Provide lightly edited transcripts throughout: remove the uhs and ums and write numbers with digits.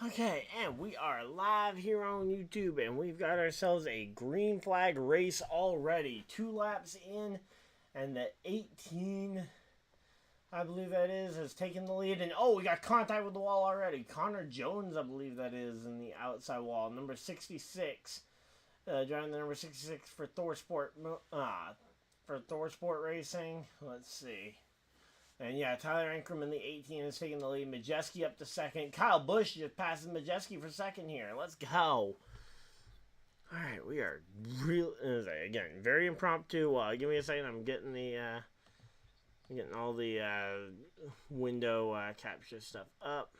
Okay, and we are live here on YouTube, and we've got ourselves a green flag race already. 2 laps in, and the 18, I believe that is, has taken the lead. And oh, we got contact with the wall already. Connor Jones, I believe that is, in the outside wall. Number 66, driving the number 66 for ThorSport Racing. Let's see. And yeah, tylerankrum in the 18 is taking the lead. Majeski up to second. Kylebusch just passes Majeski for second here. Let's go. Alright, we are real again, very impromptu. Give me a second. I'm getting all the window capture stuff up.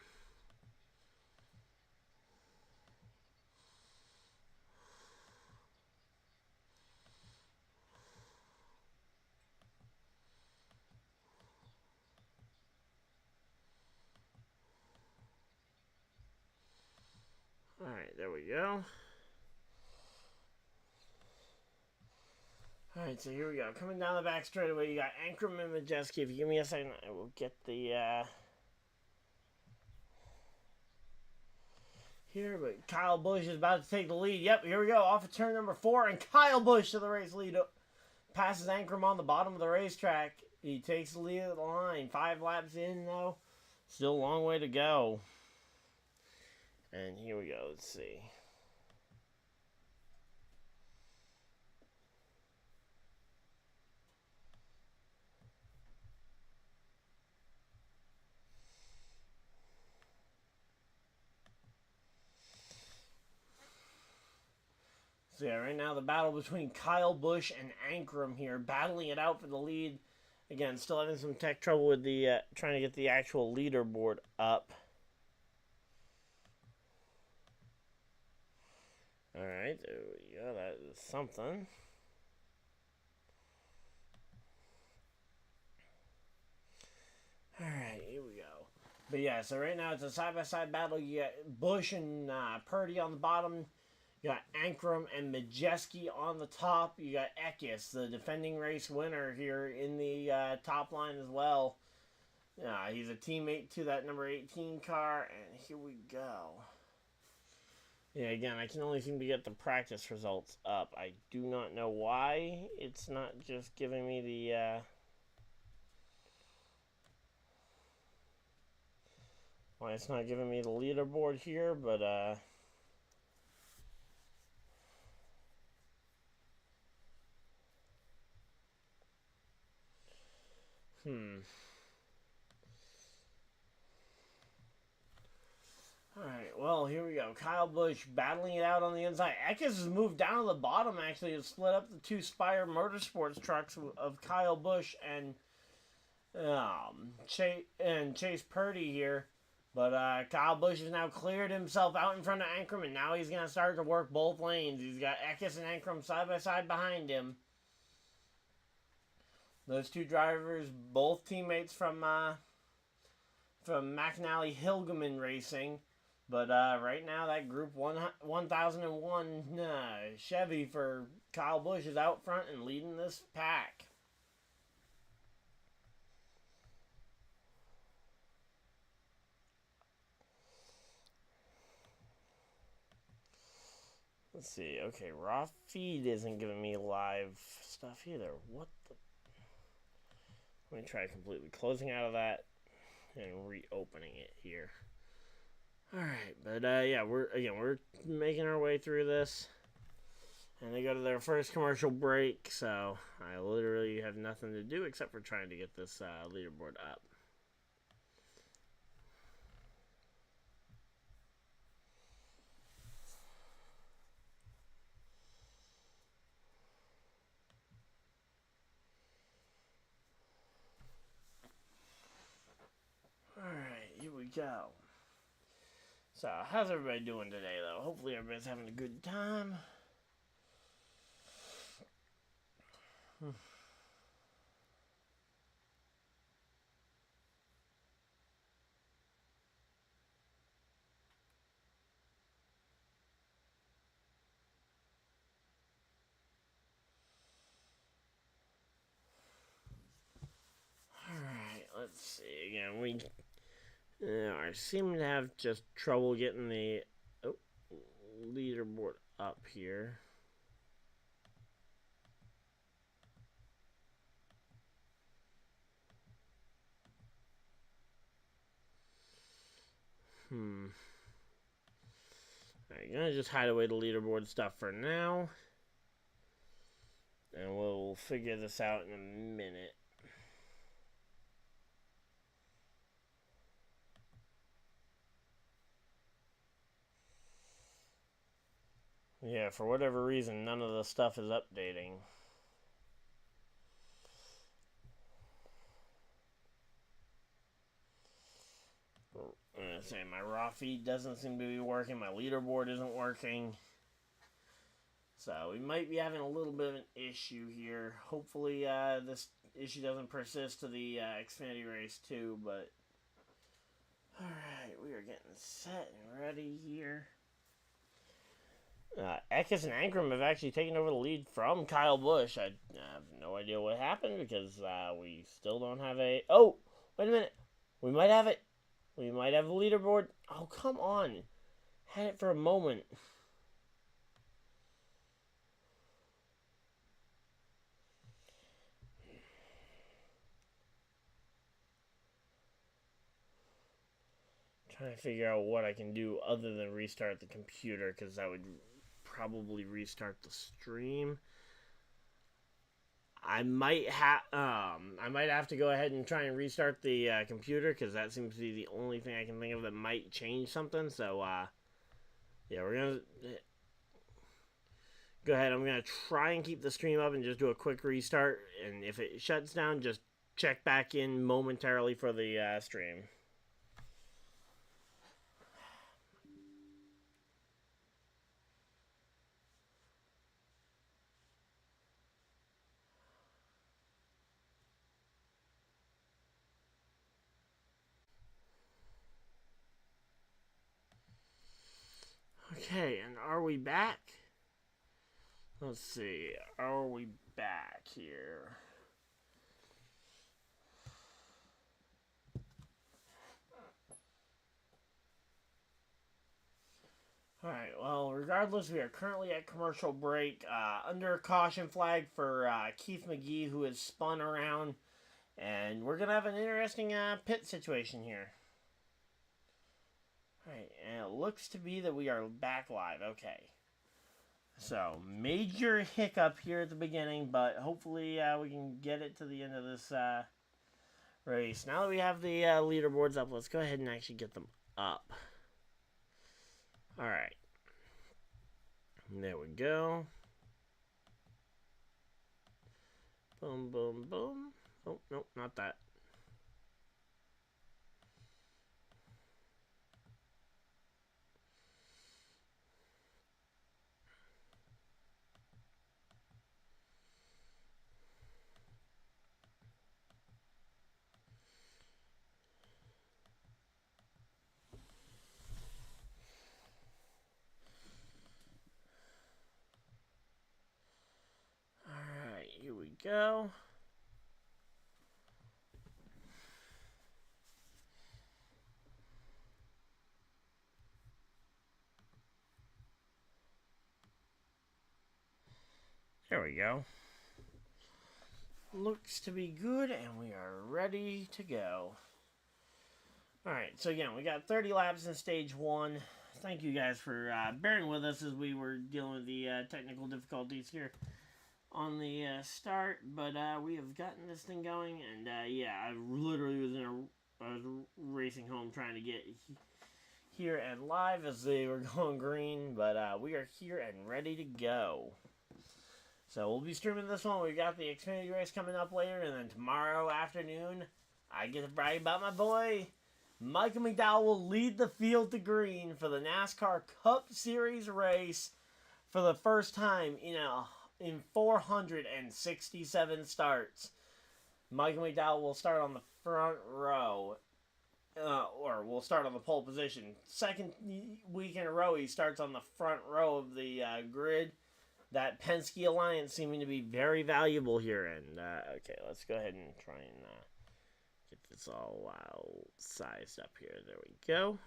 Alright, there we go. Alright, so here we go. Coming down the back straightaway, you got Ankrum and Majeski. If you give me a second, I will get the here, but Kylebusch is about to take the lead. Yep, here we go. Off of turn number 4, and Kylebusch to the race lead. Passes Ankrum on the bottom of the racetrack. He takes the lead of the line. 5 laps in, though. Still a long way to go. And here we go. Let's see. So yeah, right now the battle between Kylebusch and Ankrum here, battling it out for the lead. Again, still having some tech trouble with the trying to get the actual leaderboard up. Alright, there we go. That is something. Alright, here we go. But yeah, so right now it's a side-by-side battle. You got Busch and Purdy on the bottom. You got Ankrum and Majeski on the top. You got Eckes, the defending race winner, here in the top line as well. He's a teammate to that number 18 car, and here we go. Yeah, again, I can only seem to get the practice results up. I do not know why it's not just giving me the why it's not giving me the leaderboard here, but Alright, well, here we go. Kylebusch battling it out on the inside. Eckes has moved down to the bottom, actually, to split up the 2 Spire Motorsports trucks of Kylebusch and Chase Purdy here. But Kylebusch has now cleared himself out in front of Ankrum, and now he's going to start to work both lanes. He's got Eckes and Ankrum side by side behind him. Those 2 drivers, both teammates from McNally Hilgeman Racing. But right now, that Group 1001 Chevy for Kylebusch is out front and leading this pack. Let's see. Okay, raw feed isn't giving me live stuff either. What the? Let me try completely closing out of that and reopening it here. Alright, but yeah, we're making our way through this. And they go to their first commercial break, so I literally have nothing to do except for trying to get this leaderboard up. Alright, here we go. So, how's everybody doing today, though? Hopefully everybody's having a good time. Alright, let's see. Again, I seem to have just trouble getting the leaderboard up here. I'm gonna just hide away the leaderboard stuff for now. And we'll figure this out in a minute. Yeah, for whatever reason, none of the stuff is updating. I'm gonna say my raw feed doesn't seem to be working. My leaderboard isn't working. So we might be having a little bit of an issue here. Hopefully this issue doesn't persist to the Xfinity race too, but alright, we are getting set and ready here. Eckes and Ankrum have actually taken over the lead from Kyle Busch. I have no idea what happened because we still don't have a... Oh! Wait a minute. We might have it. We might have a leaderboard. Oh, come on. Had it for a moment. Trying to figure out what I can do other than restart the computer, because that would probably restart the stream. I might have to go ahead and try and restart the computer, because that seems to be the only thing I can think of that might change something. So yeah, we're gonna go ahead. I'm gonna try and keep the stream up and just do a quick restart, and if it shuts down, just check back in momentarily for the stream. Okay, and are we back? Let's see. Are we back here? Alright, well, regardless, we are currently at commercial break. Under caution flag for Keith McGee, who has spun around. And we're going to have an interesting pit situation here. Alright, and it looks to be that we are back live. Okay. So, major hiccup here at the beginning, but hopefully we can get it to the end of this race. Now that we have the leaderboards up, let's go ahead and actually get them up. Alright. There we go. Boom, boom, boom. Oh, nope, not that. Alright, here we go. There we go. Looks to be good, and we are ready to go. Alright, so again, we got 30 laps in stage 1. Thank you guys for bearing with us as we were dealing with the technical difficulties here on the start. But we have gotten this thing going, and yeah, I literally was racing home trying to get here and live as they were going green. But we are here and ready to go. So we'll be streaming this one. We got the Xfinity race coming up later, and then tomorrow afternoon, I get to brag about my boy. Michael McDowell will lead the field to green for the NASCAR Cup Series race for the first time in 467 starts. Michael McDowell will start on the front row, or will start on the pole position. Second week in a row, he starts on the front row of the grid. That Penske alliance seeming to be very valuable here. And okay, let's go ahead and try and get this all sized up here. There we go.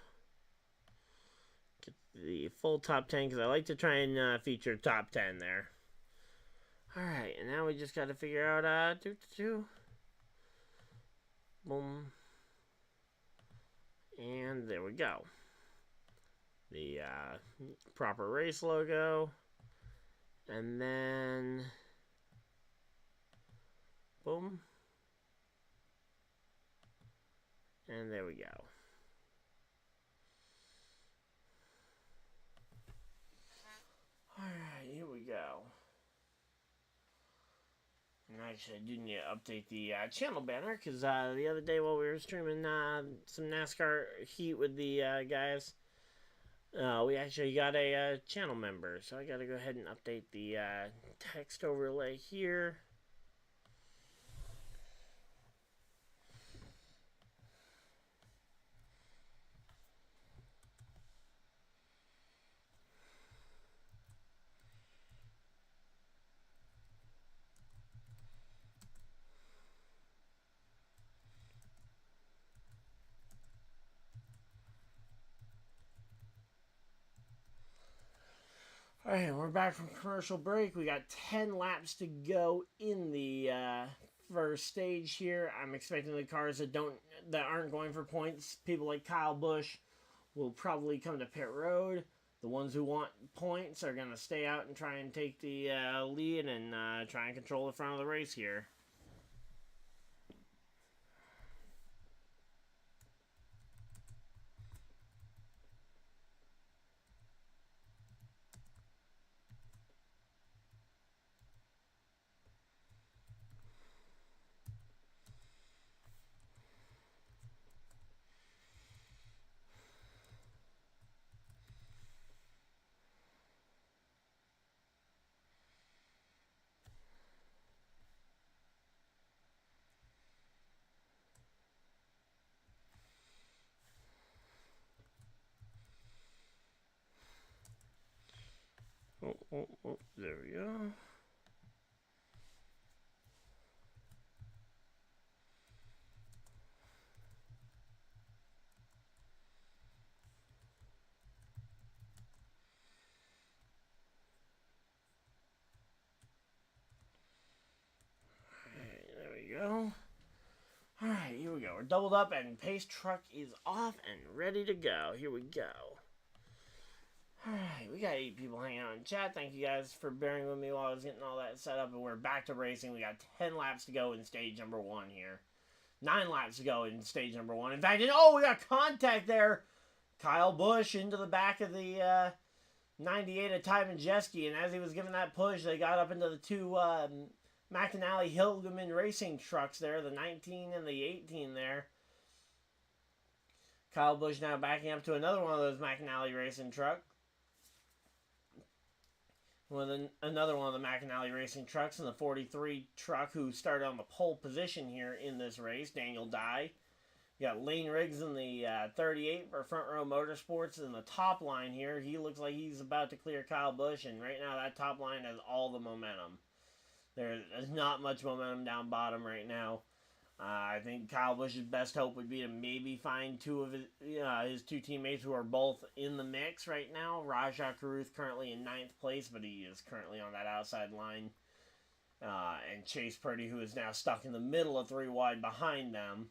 Get the full top 10 because I like to try and feature top 10 there. Alright, and now we just got to figure out, boom. And there we go. The proper race logo. And then, boom. And there we go. Alright, here we go. And actually, I do need to update the channel banner, because the other day while we were streaming some NASCAR heat with the guys, we actually got a channel member. So I got to go ahead and update the text overlay here. Alright, we're back from commercial break. We got 10 laps to go in the first stage here. I'm expecting the cars that aren't going for points, people like kylebusch, will probably come to pit road. The ones who want points are going to stay out and try and take the lead and try and control the front of the race here. Oh, there we go. There we go. Alright, here we go. We're doubled up and pace truck is off and ready to go. Here we go. Alright, we got 8 people hanging out in chat. Thank you guys for bearing with me while I was getting all that set up. And we're back to racing. We got 10 laps to go in stage number 1 here. 9 laps to go in stage number 1. In fact, we got contact there. kylebusch into the back of the 98 of tymajeski. And as he was giving that push, they got up into the 2 McAnally Hilgeman racing trucks there. The 19 and the 18 there. kylebusch now backing up to another one of those McAnally racing trucks. Another one of the McAnally racing trucks, and the 43 truck who started on the pole position here in this race, danieldye. You got Lane Riggs in the 38 for Front Row Motorsports in the top line here. He looks like he's about to clear kylebusch, and right now that top line has all the momentum. There's not much momentum down bottom right now. I think kylebusch's best hope would be to maybe find 2 of his 2 teammates who are both in the mix right now. Rajah Caruth currently in 9th place, but he is currently on that outside line. And Chase Purdy, who is now stuck in the middle of 3 wide behind them.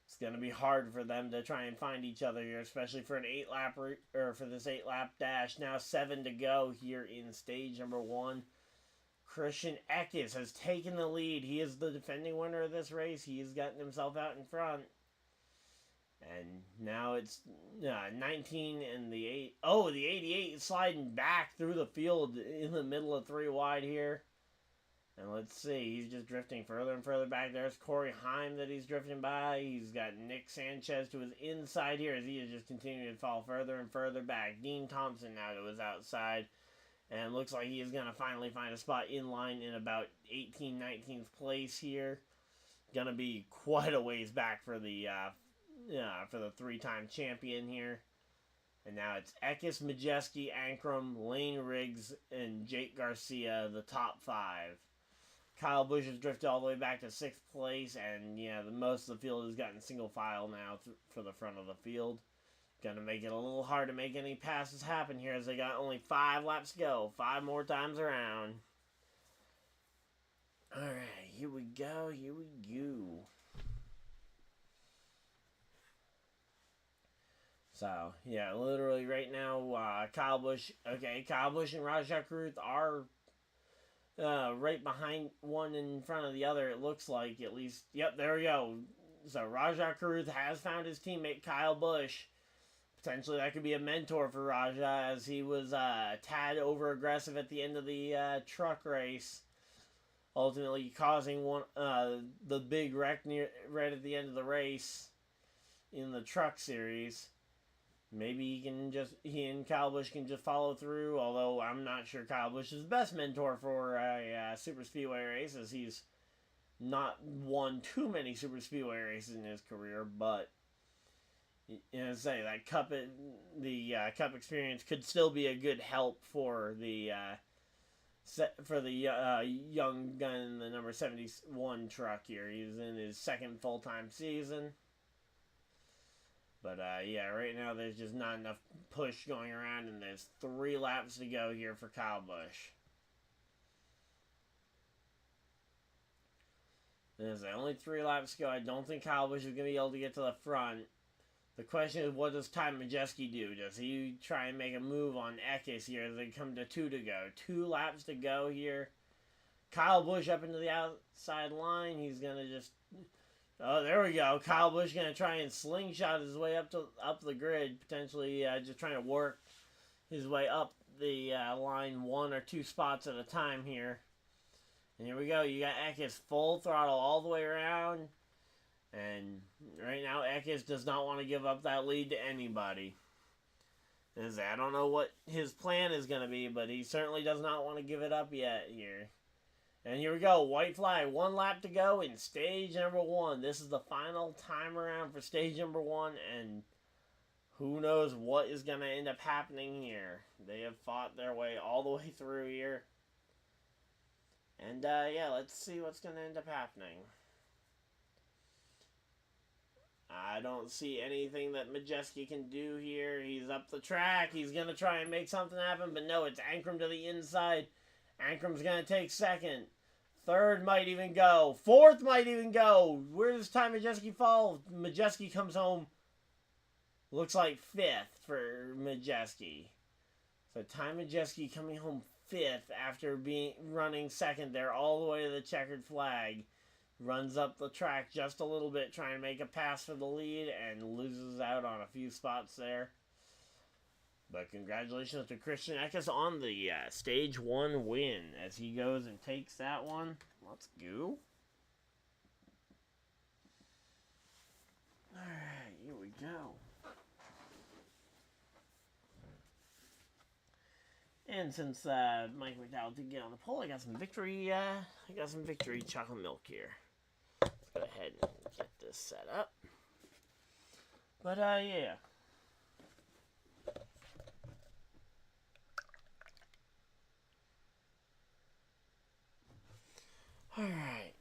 It's going to be hard for them to try and find each other here, especially for an 8-lap or for this 8-lap dash. Now 7 to go here in stage number 1. Christianeckes has taken the lead. He is the defending winner of this race. He has gotten himself out in front. And now it's 19 and the 8. Oh, the 88 is sliding back through the field in the middle of 3 wide here. And let's see. He's just drifting further and further back. There's Corey Heim that he's drifting by. He's got Nick Sanchez to his inside here as he is just continuing to fall further and further back. Dean Thompson now to his outside. And looks like he is going to finally find a spot in line in about 18th, 19th place here. Going to be quite a ways back for the 3-time champion here. And now it's Eckes, Majeski, Ankrum, Lane Riggs, and Jake Garcia, the top 5. Kyle Busch has drifted all the way back to 6th place, and yeah, most of the field has gotten single file now for the front of the field. Gonna make it a little hard to make any passes happen here, as they got only 5 laps to go. 5 more times around. Alright, here we go, here we go. So, yeah, literally right now, Kyle Busch and Rajah Caruth are right behind one in front of the other, it looks like, at least. Yep, there we go. So, Rajah Caruth has found his teammate, Kyle Busch. Potentially, that could be a mentor for Rajah, as he was tad over-aggressive at the end of the truck race, ultimately causing the big wreck right at the end of the race in the Truck Series. Maybe he and Kyle Busch can just follow through, although I'm not sure Kyle Busch is the best mentor for a super speedway race, as he's not won too many super speedway races in his career. But that Cup experience could still be a good help for the young gun in the number 71 truck here. He's in his 2nd full-time season. But, yeah, right now there's just not enough push going around, and there's 3 laps to go here for Kyle Busch. There's only 3 laps to go. I don't think Kyle Busch is going to be able to get to the front. The question is, what does tymajeski do? Does he try and make a move on Eckes here as they come to 2 to go? 2 laps to go here. Kyle Busch up into the outside line. He's going to just... Oh, there we go. Kyle Busch going to try and slingshot his way up the grid, potentially just trying to work his way up the line 1 or 2 spots at a time here. And here we go. You got Eckes full throttle all the way around. And right now, Eckes does not want to give up that lead to anybody. I don't know what his plan is going to be, but he certainly does not want to give it up yet here. And here we go, white flag, 1 lap to go in stage number 1. This is the final time around for stage number 1, and who knows what is going to end up happening here. They have fought their way all the way through here. And, yeah, let's see what's going to end up happening. I don't see anything that Majeski can do here. He's up the track. He's going to try and make something happen, but no, it's Ankrum to the inside. Ankrum's going to take 2nd. 3rd might even go. 4th might even go. Where does Majeski fall? Majeski comes home. Looks like 5th for Majeski. So Majeski coming home 5th after running 2nd there all the way to the checkered flag. Runs up the track just a little bit trying to make a pass for the lead and loses out on a few spots there. But congratulations to Christianeckes on the Stage 1 win as he goes and takes that one. Let's go. Alright, here we go. And since Mike McDowell did get on the pole, I got some victory chocolate milk here. Let's go ahead and get this set up. But yeah. Alright,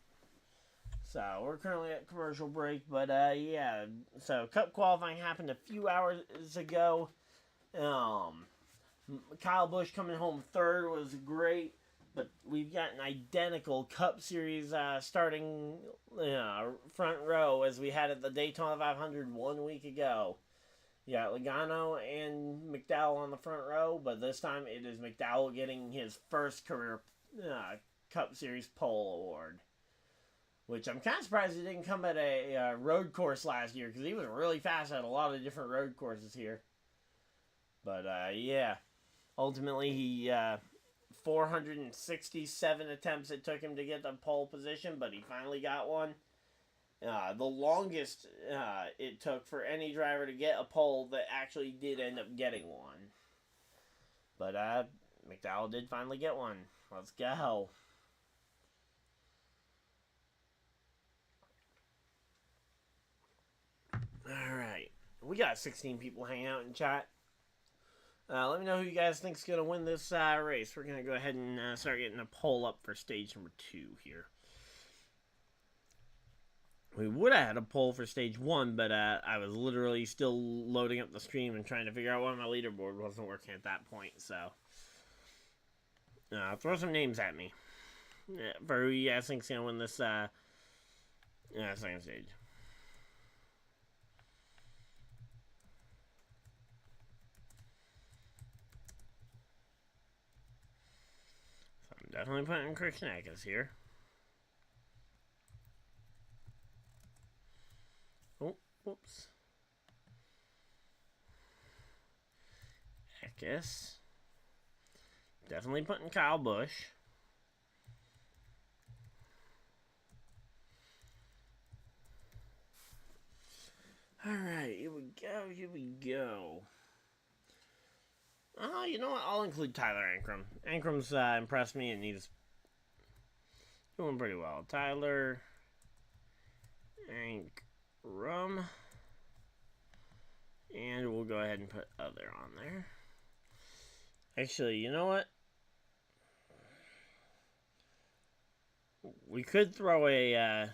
so we're currently at commercial break, but yeah, so Cup qualifying happened a few hours ago. Kyle Busch coming home 3rd was great, but we've got an identical Cup Series starting front row as we had at the Daytona 500 1 week ago. You got Logano and McDowell on the front row, but this time it is McDowell getting his first career Cup Series pole award, which I'm kind of surprised he didn't come at a road course last year, because he was really fast at a lot of different road courses here. But yeah, ultimately he 467 attempts it took him to get the pole position, but he finally got one. The longest it took for any driver to get a pole that actually did end up getting one. But McDowell did finally get one. Let's go. Alright. We got 16 people hanging out in chat. Let me know who you guys think is going to win this race. We're going to go ahead and start getting a poll up for stage number 2 here. We would have had a poll for stage 1, but I was literally still loading up the stream and trying to figure out why my leaderboard wasn't working at that point. So, throw some names at me for who you guys think is going to win this second stage. So I'm definitely putting Christianeckes here. Oh, whoops. Eckes. Definitely putting kylebusch. Alright, here we go, here we go. Oh, you know what? I'll include tylerankrum. Ankrum's impressed me and he's doing pretty well. tylerankrum. And we'll go ahead and put other on there. Actually, you know what? We could throw a,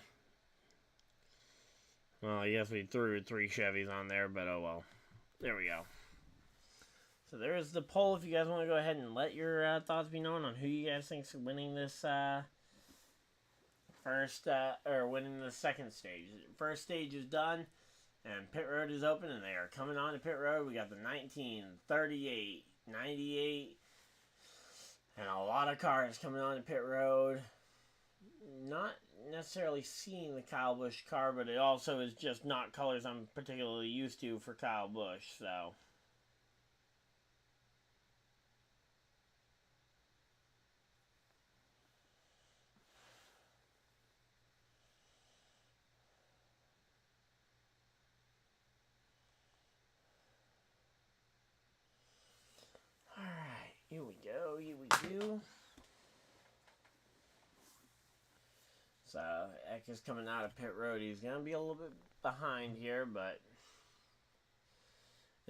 well, I guess we threw 3 Chevys on there, but oh well. There we go. So there's the poll if you guys want to go ahead and let your thoughts be known on who you guys think is winning this winning the second stage. First stage is done, and pit road is open, and they are coming on to pit road. We got the 19, 38, 98, and a lot of cars coming on to pit road. Not necessarily seeing the kylebusch car, but it also is just not colors I'm particularly used to for kylebusch, so. Alright, here we go, here we go. So, Eck is coming out of pit road. He's going to be a little bit behind here, but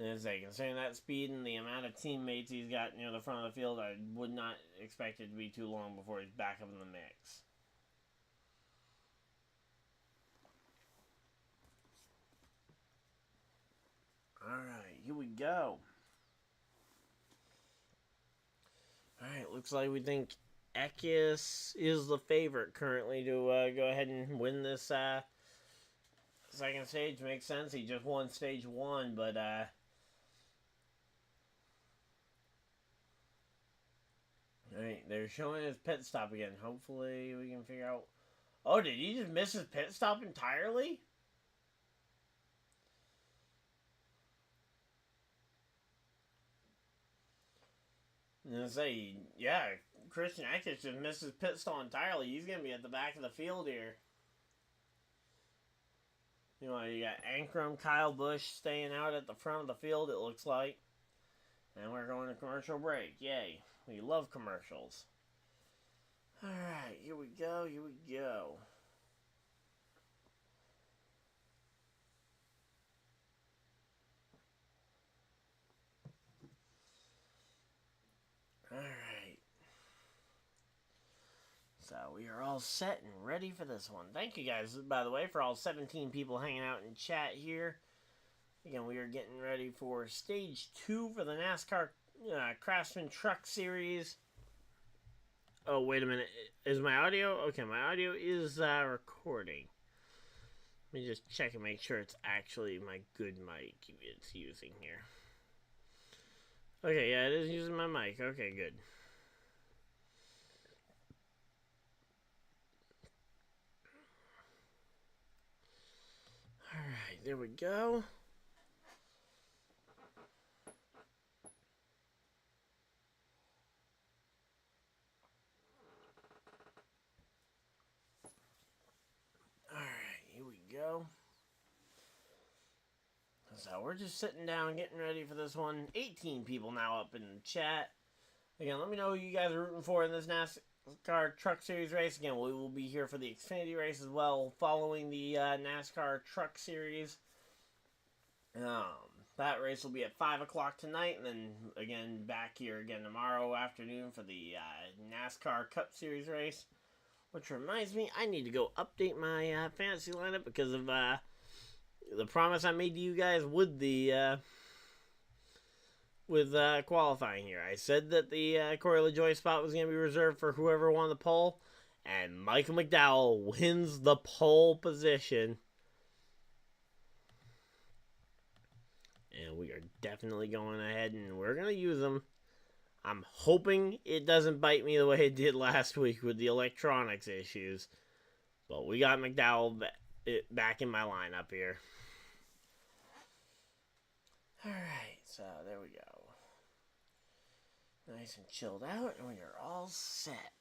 as I considering that speed and the amount of teammates he's got near the front of the field, I would not expect it to be too long before he's back up in the mix. Alright, here we go. Alright, looks like we think Eckes is the favorite currently to go ahead and win this second stage. Makes sense. He just won stage 1, but alright, they're showing his pit stop again. Hopefully we can figure out. Oh, did he just miss his pit stop entirely? I'm gonna say, yeah, Christianeckes just missed his pit stall entirely. He's gonna be at the back of the field here. You know, you got Ankrum, kylebusch staying out at the front of the field, it looks like. And we're going to commercial break. Yay. We love commercials. Alright, here we go, here we go. Alright. So we are all set and ready for this one. Thank you guys, by the way, for all 17 people hanging out in chat here. Again, we are getting ready for stage 2 for the NASCAR Craftsman Truck Series. Oh, wait a minute. Is my audio? Okay, my audio is recording. Let me just check and make sure it's actually my good mic it's using here. Okay, yeah, it is using my mic. Okay, good. Alright, there we go. Alright, here we go. So we're just sitting down getting ready for this one. 18 people now up in the chat. Again, let me know who you guys are rooting for in this NASCAR Truck Series race. Again, we will be here for the Xfinity race as well, following the NASCAR Truck Series. That race will be at 5 o'clock tonight, and then again back here again tomorrow afternoon for the NASCAR Cup Series race. Which reminds me, I need to go update my fantasy lineup because of the promise I made to you guys with the qualifying here. I said that the Corey LaJoie spot was going to be reserved for whoever won the pole, and Michael McDowell wins the pole position. And we are definitely going ahead and we're going to use them. I'm hoping it doesn't bite me the way it did last week with the electronics issues. But we got McDowell back in my lineup here. Alright, so there we go. Nice and chilled out, and we are all set.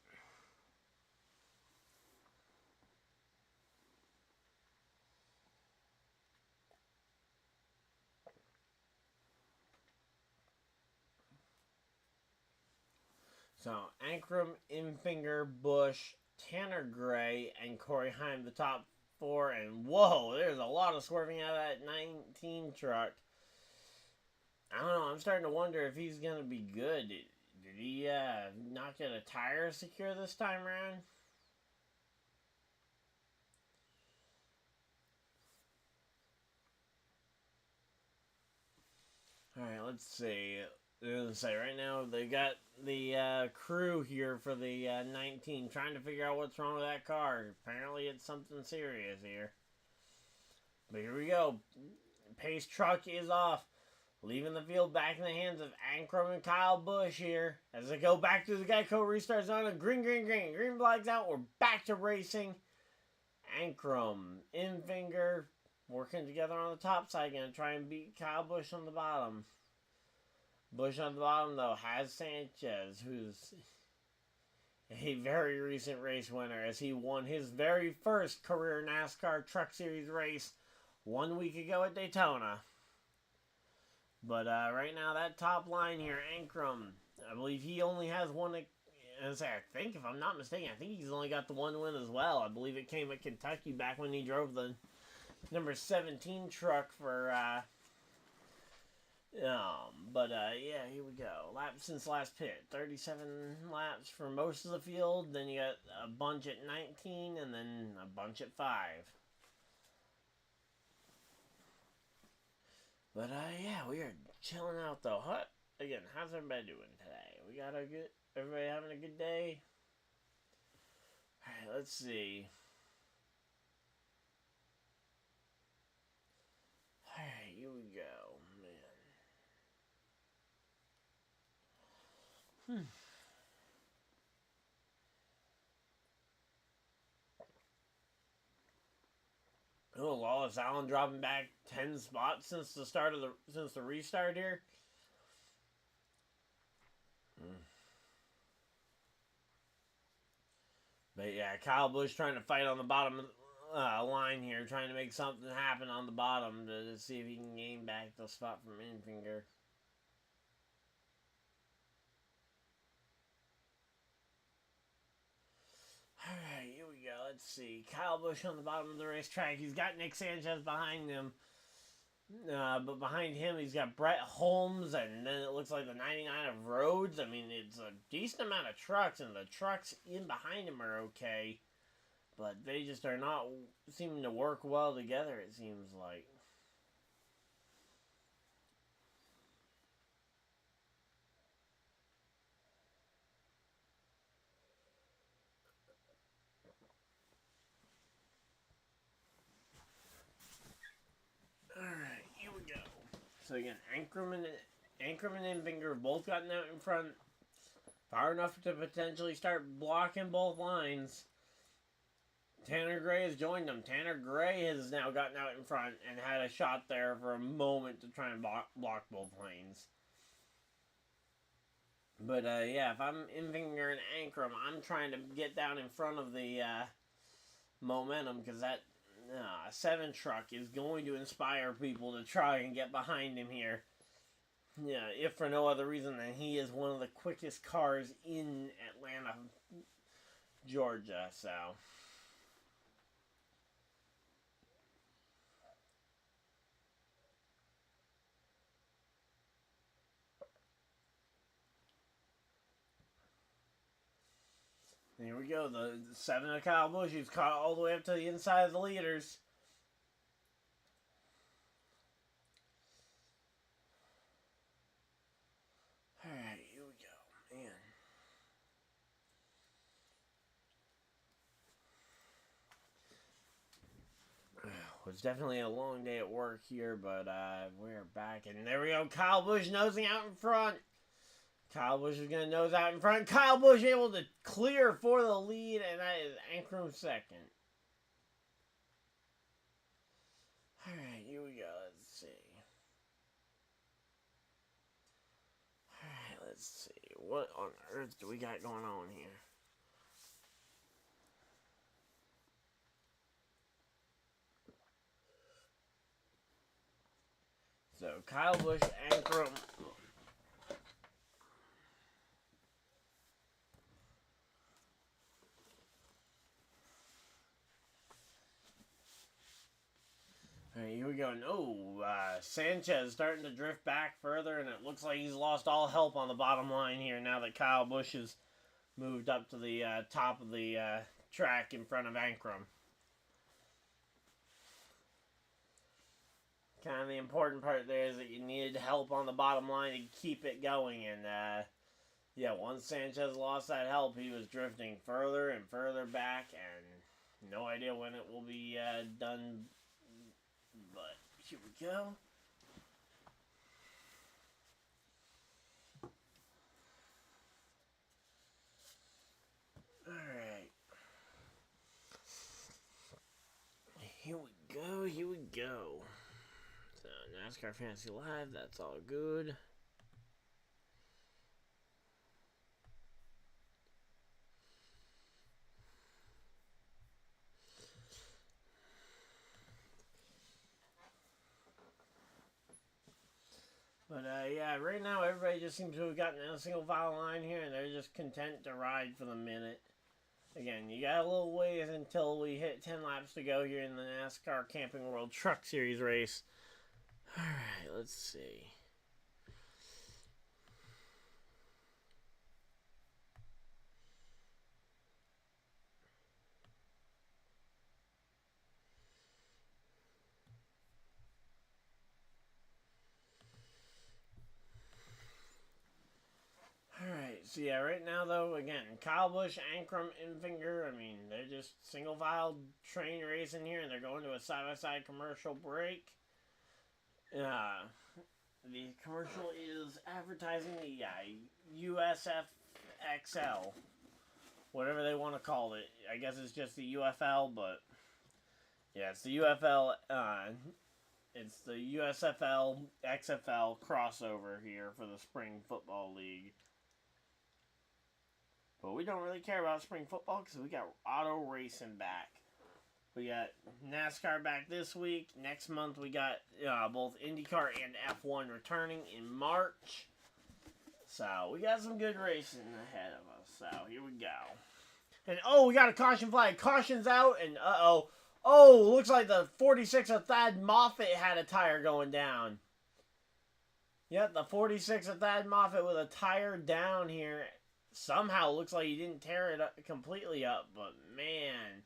So, Ankrum, Infinger, Busch, Tanner Gray, and Corey Heim, the top four. And whoa, there's a lot of swerving out of that 19 truck. I don't know, I'm starting to wonder if he's going to be good. Did he not get a tire secure this time around? Alright, let's see. Right now they got the crew here for the 19 trying to figure out what's wrong with that car. Apparently it's something serious here. But here we go. Pace truck is off. Leaving the field back in the hands of Ankrum and kylebusch here. As they go back to the Geico restart zone. Green. Green flags out. We're back to racing. Ankrum, Infinger working together on the top side. Going to try and beat kylebusch on the bottom. Busch on the bottom, though, has Sanchez, who's a very recent race winner, as he won his very first career NASCAR Truck Series race 1 week ago at Daytona. But right now, that top line here, Ankrum, I believe he only has one. I think, if I'm not mistaken, I think he's only got the one win as well. I believe it came at Kentucky back when he drove the number 17 truck for... yeah, here we go. Laps since last pit. 37 laps for most of the field. Then you got a bunch at 19 and then a bunch at 5. But, yeah, we are chilling out, though. Again, how's everybody doing today? We got everybody having a good day? Alright, let's see. Alright, here we go. Oh, Wallace Allen dropping back 10 spots since the restart here. But yeah, kylebusch trying to fight on the bottom line here, trying to make something happen on the bottom to see if he can gain back the spot from Infinger. Alright, here we go. Let's see. kylebusch on the bottom of the racetrack. He's got Nick Sanchez behind him. But behind him, he's got Brett Holmes, and then it looks like the 99 of Rhodes. I mean, it's a decent amount of trucks, and the trucks in behind him are okay. But they just are not seeming to work well together, it seems like. Alright, here we go. So again, Ankrum and Infinger have both gotten out in front far enough to potentially start blocking both lines. Tanner Gray has joined them. Tanner Gray has now gotten out in front and had a shot there for a moment to try and block both lanes. But yeah, if I'm Infinger and Ankrum, I'm trying to get down in front of the momentum, because that 7 truck is going to inspire people to try and get behind him here. Yeah, if for no other reason than he is one of the quickest cars in Atlanta, Georgia, so... Here we go. The 7 of Kyle Busch. He's caught all the way up to the inside of the leaders. Alright, here we go. Man. It was definitely a long day at work here, but we're back. And there we go. Kyle Busch nosing out in front. Kyle Busch is going to nose out in front. Kyle Busch able to clear for the lead, and that is Ankrum second. Alright, here we go. Let's see. Alright, let's see. What on earth do we got going on here? So, Kyle Busch, Ankrum. Alright, here we go. No, Sanchez starting to drift back further, and it looks like he's lost all help on the bottom line here now that Kyle Busch has moved up to the top of the track in front of Ankrum. Kind of the important part there is that you needed help on the bottom line to keep it going, and yeah, once Sanchez lost that help, he was drifting further and further back, and no idea when it will be done. But here we go. Alright. Here we go, here we go. So, NASCAR Fantasy Live, that's all good. But, yeah, right now everybody just seems to have gotten in a single file line here, and they're just content to ride for the minute. Again, you got a little ways until we hit 10 laps to go here in the NASCAR Camping World Truck Series race. Alright, let's see. Alright, so yeah, right now though, again, Kyle Busch, Ankrum, Infinger, I mean, they're just single file train racing here, and they're going to a side-by-side commercial break. The commercial is advertising the USFXL, whatever they want to call it. I guess it's just the UFL, but yeah, it's the UFL, it's the USFL XFL crossover here for the Spring Football League. But we don't really care about spring football because we got AutoRacing back. We got NASCAR back this week. Next month we got both IndyCar and F1 returning in March. So we got some good racing ahead of us. So here we go. And oh, we got a caution flag. Caution's out, and uh-oh. Oh, looks like the 46 of Thad Moffitt had a tire going down. Yep, the 46 of Thad Moffitt with a tire down here. Somehow looks like he didn't tear it up completely up, but man,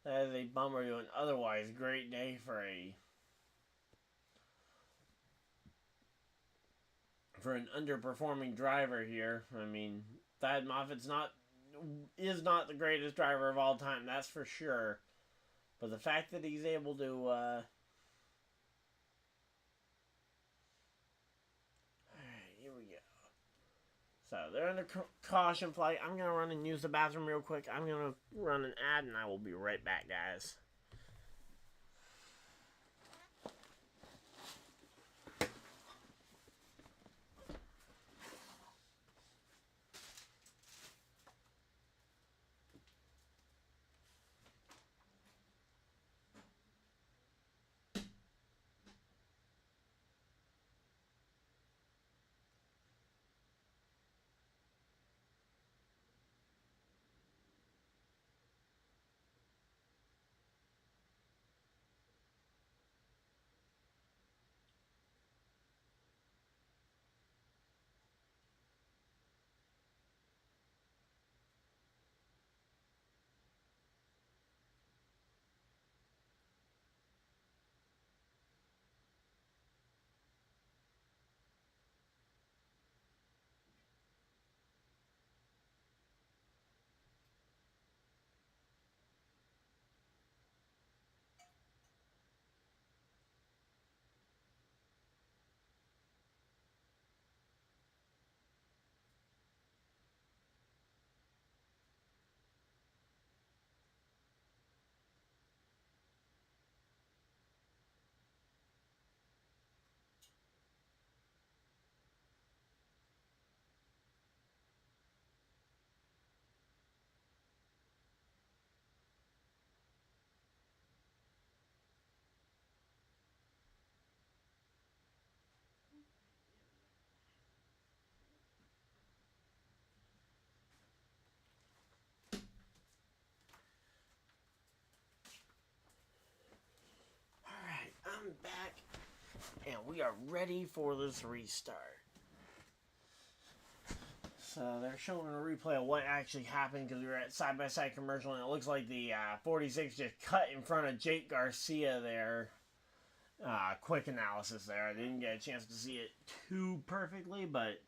that is a bummer to an otherwise great day for an underperforming driver here. I mean, Thad Moffitt's is not the greatest driver of all time, that's for sure. But the fact that he's able to alright, here we go. So they're under caution flag. I'm gonna run and use the bathroom real quick. I'm gonna run an ad, and I will be right back, guys. and we are ready for this restart. So they're showing a replay of what actually happened because we were at side-by-side commercial, and it looks like the 46 just cut in front of Jake Garcia there. Quick analysis there. I didn't get a chance to see it too perfectly, but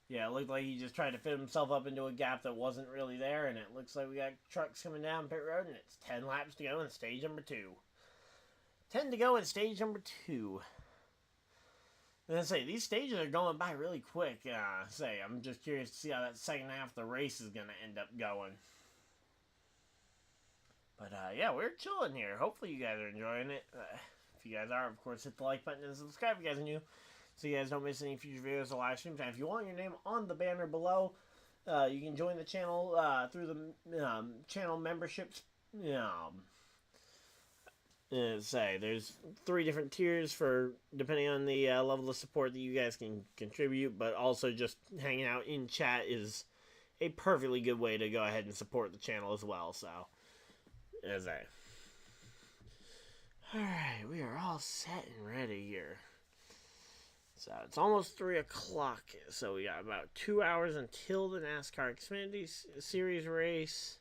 yeah, it looked like he just tried to fit himself up into a gap that wasn't really there, and it looks like we got trucks coming down pit road, and it's 10 laps to go in stage number 2. 10 to go in stage number 2. And I say, these stages are going by really quick. I'm just curious to see how that second half of the race is going to end up going. But, yeah, we're chilling here. Hopefully you guys are enjoying it. If you guys are, of course, hit the like button and subscribe if you guys are new, so you guys don't miss any future videos or live streams. And if you want your name on the banner below, you can join the channel through the channel memberships. There's 3 different tiers for depending on the level of support that you guys can contribute, but also just hanging out in chat is a perfectly good way to go ahead and support the channel as well. So, alright, we are all set and ready here. So, it's almost 3 o'clock, so we got about 2 hours until the NASCAR Xfinity Series race.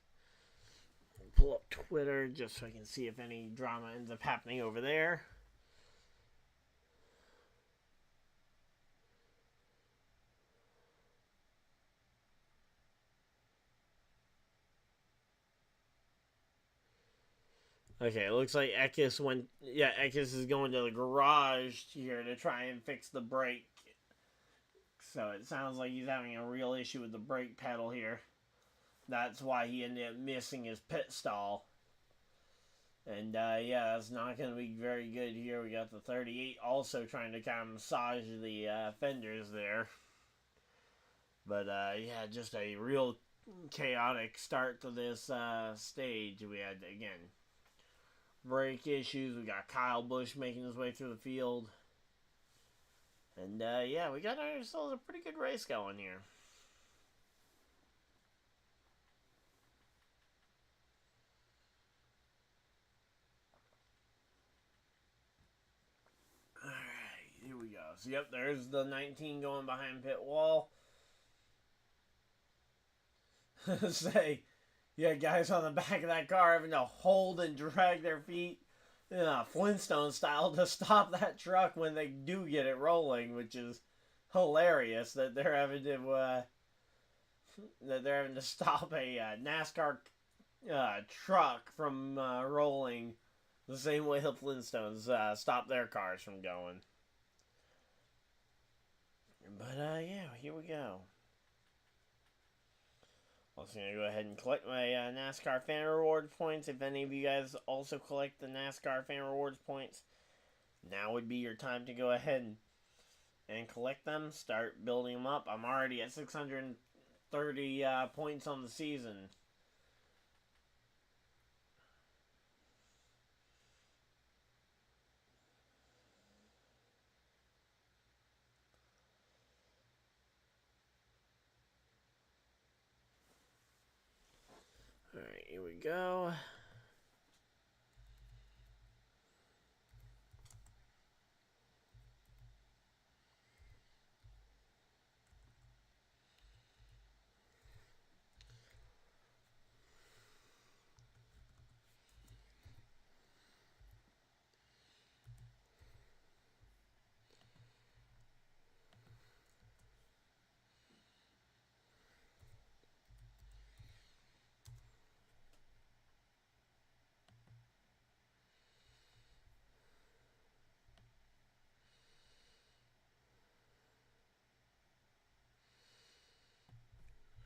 Pull up Twitter just so I can see if any drama ends up happening over there. Okay, it looks like Eckes is going to the garage here to try and fix the brake. So it sounds like he's having a real issue with the brake pedal here. That's why he ended up missing his pit stall. And, yeah, that's not going to be very good here. We got the 38 also trying to kind of massage the fenders there. But, yeah, just a real chaotic start to this stage. We had, again, brake issues. We got kylebusch making his way through the field. And, yeah, we got ourselves a pretty good race going here. Here we go. So, yep, there's the 19 going behind pit wall. Say, yeah, guys on the back of that car having to hold and drag their feet, Flintstone style, to stop that truck when they do get it rolling, which is hilarious that they're having to stop a NASCAR truck from rolling the same way the Flintstones stop their cars from going. But, yeah, here we go. Also going to go ahead and collect my NASCAR Fan Rewards points. If any of you guys also collect the NASCAR Fan Rewards points, now would be your time to go ahead and collect them. Start building them up. I'm already at 630 points on the season. Alright, here we go.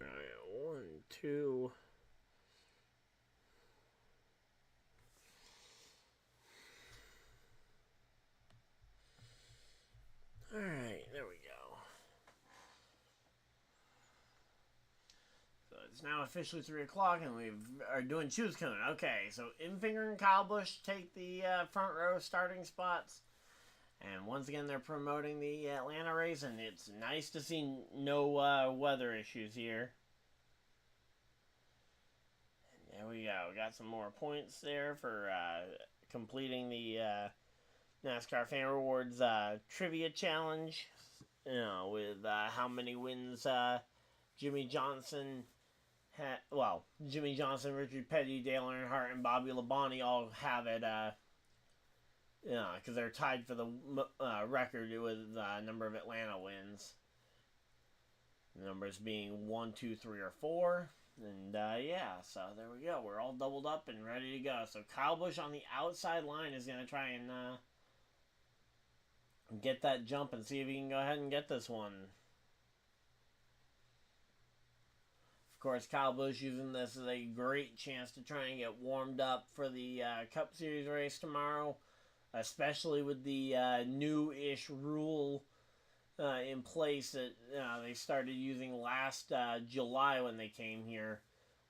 Alright, 1, 2. Alright, there we go. So it's now officially 3 o'clock and we are doing choose cone. Okay, so Infinger and kylebusch take the front row starting spots. And once again, they're promoting the Atlanta race, and it's nice to see no weather issues here. And there we go. We got some more points there for completing the NASCAR Fan Rewards trivia challenge. You know, with how many wins Jimmy Johnson had. Well, Jimmy Johnson, Richard Petty, Dale Earnhardt, and Bobby Labonte all have it. You know, because they're tied for the record with number of Atlanta wins. The numbers being 1, 2, 3, or 4. And yeah, so there we go. We're all doubled up and ready to go. So Kyle Busch on the outside line is going to try and get that jump and see if he can go ahead and get this one. Of course, Kyle Busch using this as a great chance to try and get warmed up for the Cup Series race tomorrow, especially with the new-ish rule in place that they started using last July when they came here,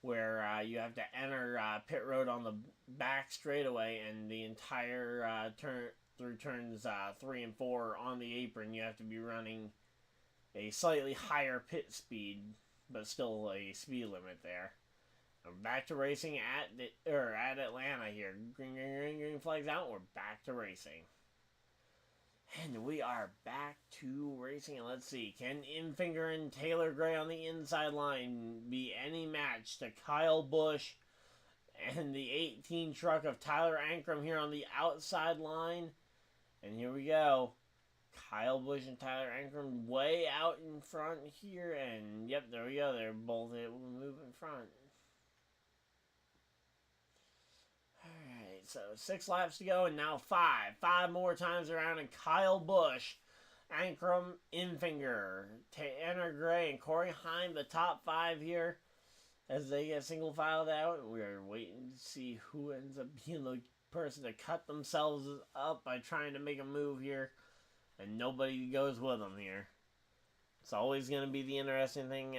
where you have to enter pit road on the back straightaway, and the entire turn through turns 3 and 4 on the apron, you have to be running a slightly higher pit speed, but still a speed limit there. Back to racing at Atlanta here. Green flags out. We're back to racing. And we are back to racing. And let's see. Can Infinger and Taylor Gray on the inside line be any match to Kyle Busch and the 18 truck of tylerankrum here on the outside line? And here we go. Kyle Busch and tylerankrum way out in front here. And yep, there we go. They're both able to move in front. So 6 laps to go, and now 5. 5 more times around, and Kyle Busch, Ankrum, Infinger, Tanner Gray, and Corey Heim, the top 5 here as they get single filed out. We're waiting to see who ends up being the person to cut themselves up by trying to make a move here, and nobody goes with them here. It's always going to be the interesting thing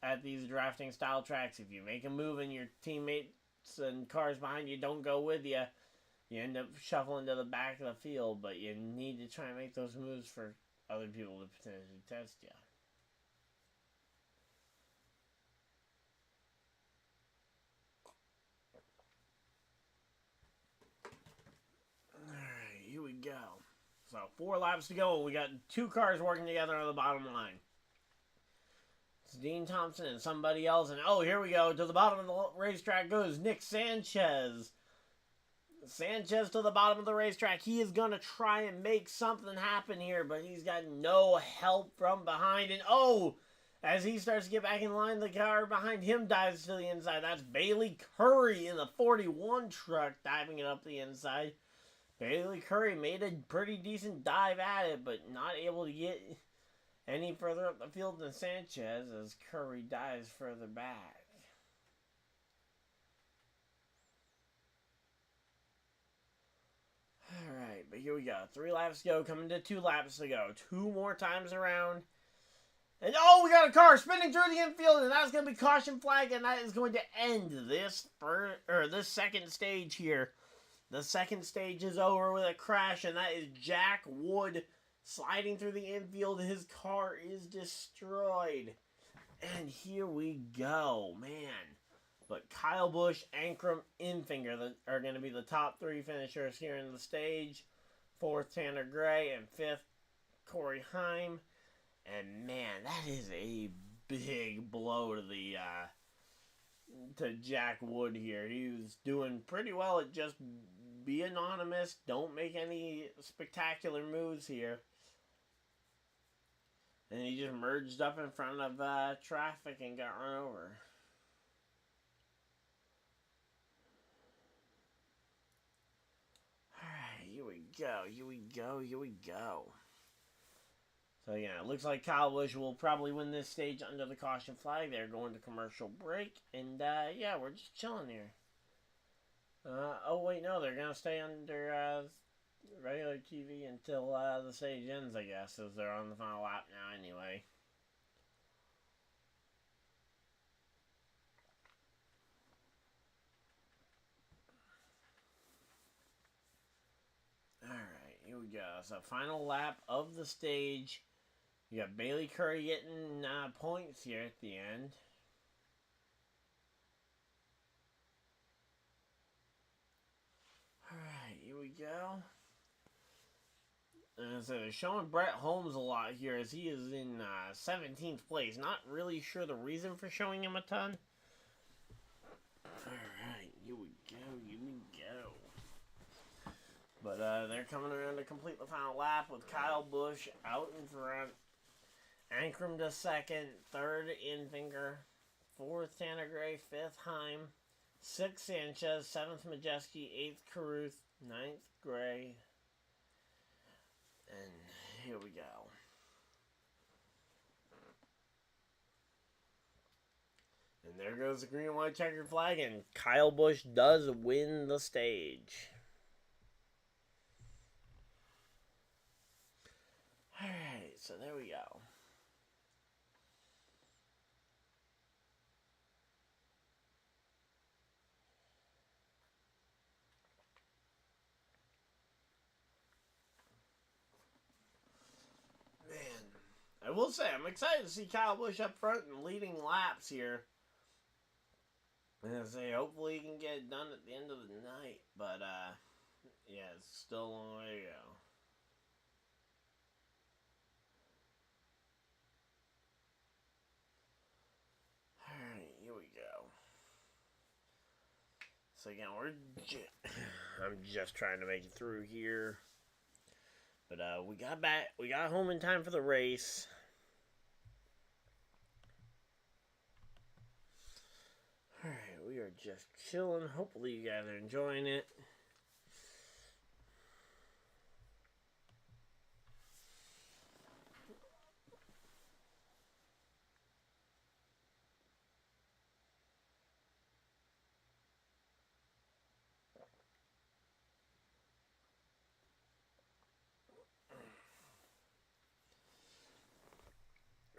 at these drafting style tracks. If you make a move and your teammate and cars behind you don't go with you, you end up shuffling to the back of the field, but you need to try and make those moves for other people to potentially test you. Alright, here we go. So 4 laps to go. We got 2 cars working together on the bottom line. Dean Thompson and somebody else, and oh, here we go. To the bottom of the racetrack goes Nick Sanchez. Sanchez to the bottom of the racetrack. He is going to try and make something happen here, but he's got no help from behind. And oh, as he starts to get back in line, the car behind him dives to the inside. That's Bailey Curry in the 41 truck diving it up the inside. Bailey Curry made a pretty decent dive at it, but not able to get any further up the field than Sanchez as Curry dives further back. Alright, but here we go. 3 laps to go, coming to 2 laps to go. 2 more times around. And oh, we got a car spinning through the infield, and that's going to be caution flag, and that is going to end this second stage here. The second stage is over with a crash, and that is Jackwood sliding through the infield. His car is destroyed. And here we go, man. But Kyle Busch, Ankrum, Infinger are going to be the top 3 finishers here in the stage. 4th, Tanner Gray, and 5th, Corey Heim. And man, that is a big blow to the to Jack Wood here. He was doing pretty well at just be anonymous. Don't make any spectacular moves here. And he just merged up in front of traffic and got run over. Alright, here we go, here we go, here we go. So yeah, it looks like Kyle Busch will probably win this stage under the caution flag. They're going to commercial break. And yeah, we're just chilling here. Oh wait, no, they're going to stay under regular TV until the stage ends, I guess, as they're on the final lap now anyway. Alright, here we go. So final lap of the stage. You got Bailey Curry getting points here at the end. Alright, here we go. And so they're showing Brett Holmes a lot here as he is in 17th place. Not really sure the reason for showing him a ton. Alright, here we go. But they're coming around to complete the final lap with Kylebusch out in front. Ankrum to second, third Infinger, fourth Tanner Gray, fifth Heim, sixth Sanchez, seventh Majeski, eighth Caruth, ninth Gray. And here we go. And there goes the green and white checkered flag, and Kylebusch does win the stage. Alright, so there we go. I will say, I'm excited to see Kylebusch up front and leading laps here. And I say, hopefully he can get it done at the end of the night. But, yeah, it's still a long way to go. Alright, here we go. So again, I'm just trying to make it through here. But we got home in time for the race. Alright, we are just chilling. Hopefully you guys are enjoying it.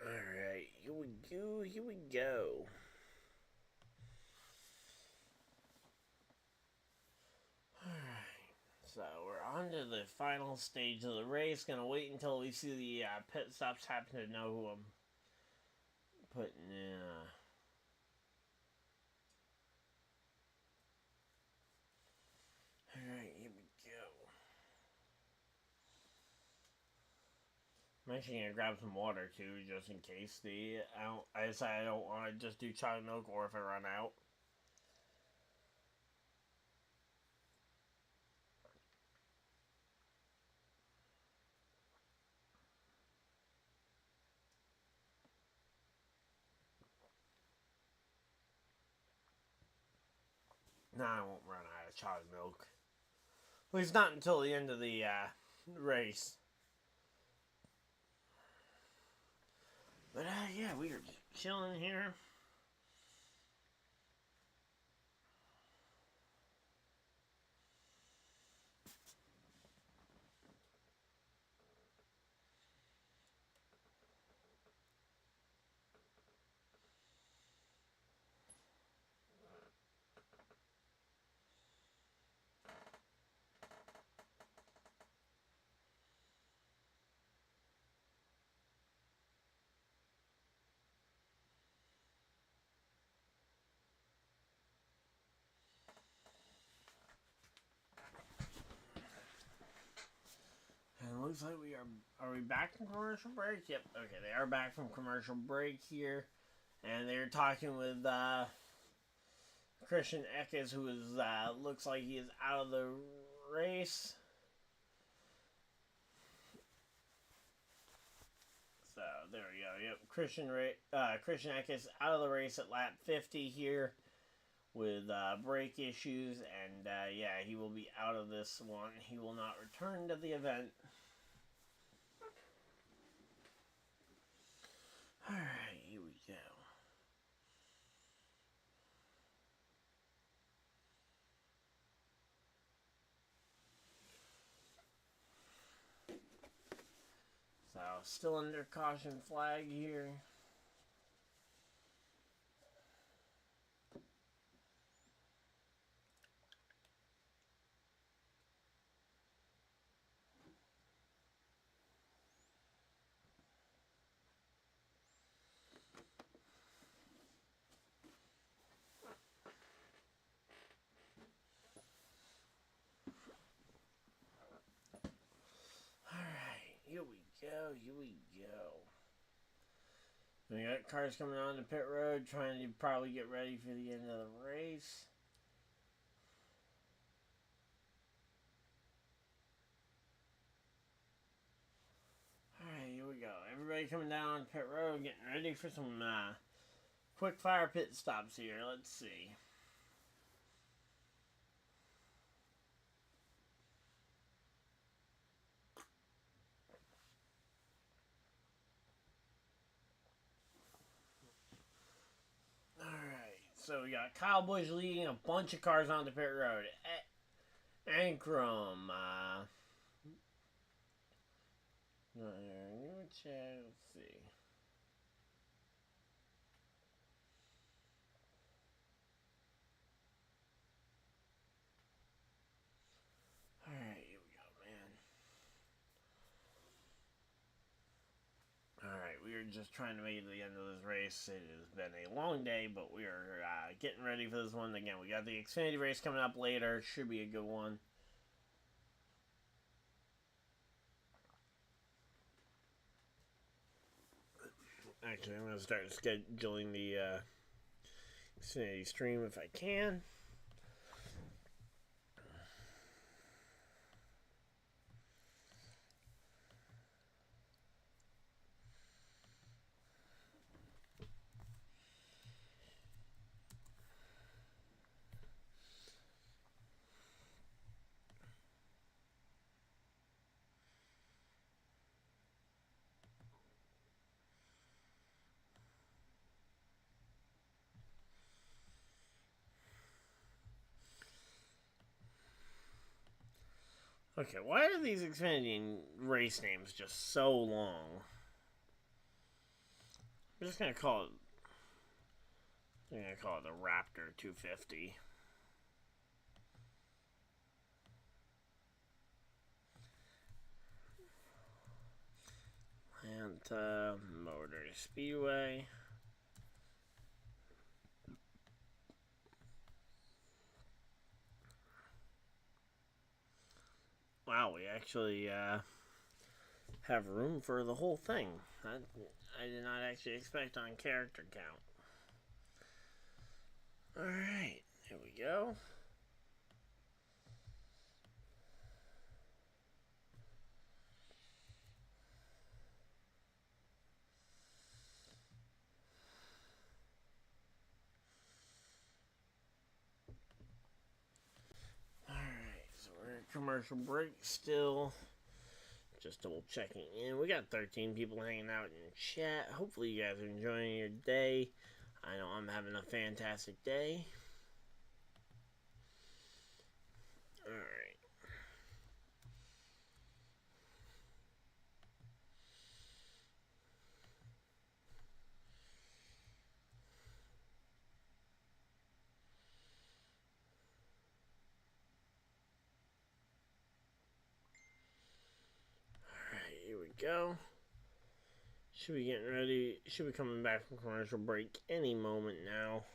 Alright, here we go. So we're on to the final stage of the race. Gonna wait until we see the pit stops happen to know who I'm putting in. Alright, here we go. I'm actually gonna grab some water too, just in case I decide I don't want to just do chocolate milk or if I run out. No, I won't run out of chocolate milk. At least not until the end of the race. But yeah, we are just chilling here. And it looks like are we back from commercial break? Yep, okay, they are back from commercial break here. And they're talking with Christianeckes, who is, looks like he is out of the race. So, there we go, yep, Christianeckes out of the race at lap 50 here with brake issues, and yeah, he will be out of this one. He will not return to the event. Alright, here we go. So, still under caution flag here. Alright. go. Here we go. We got cars coming on the pit road trying to probably get ready for the end of the race. Alright, here we go. Everybody coming down the pit road getting ready for some quick fire pit stops here. Let's see. So we got kylebusch leading a bunch of cars on the pit road. Ankrum. Let's see. Alright, here we go, man. Alright, we are just trying to make it to the end of this race. It has been a long day, but we are getting ready for this one. Again, we got the Xfinity race coming up later. Should be a good one. Actually, I'm going to start scheduling the Xfinity stream if I can. Okay, why are these Xfinity race names just so long? I'm just gonna call it. I'm gonna call it the Raptor 250. AtlantaMotorSpeedway. Wow, we actually have room for the whole thing. I did not actually expect on character count. Alright, here we go. Commercial break still. Just double checking in. We got 13 people hanging out in chat. Hopefully you guys are enjoying your day. I know I'm having a fantastic day. Alright. Go. Should be getting ready. Should be coming back from commercial break any moment now.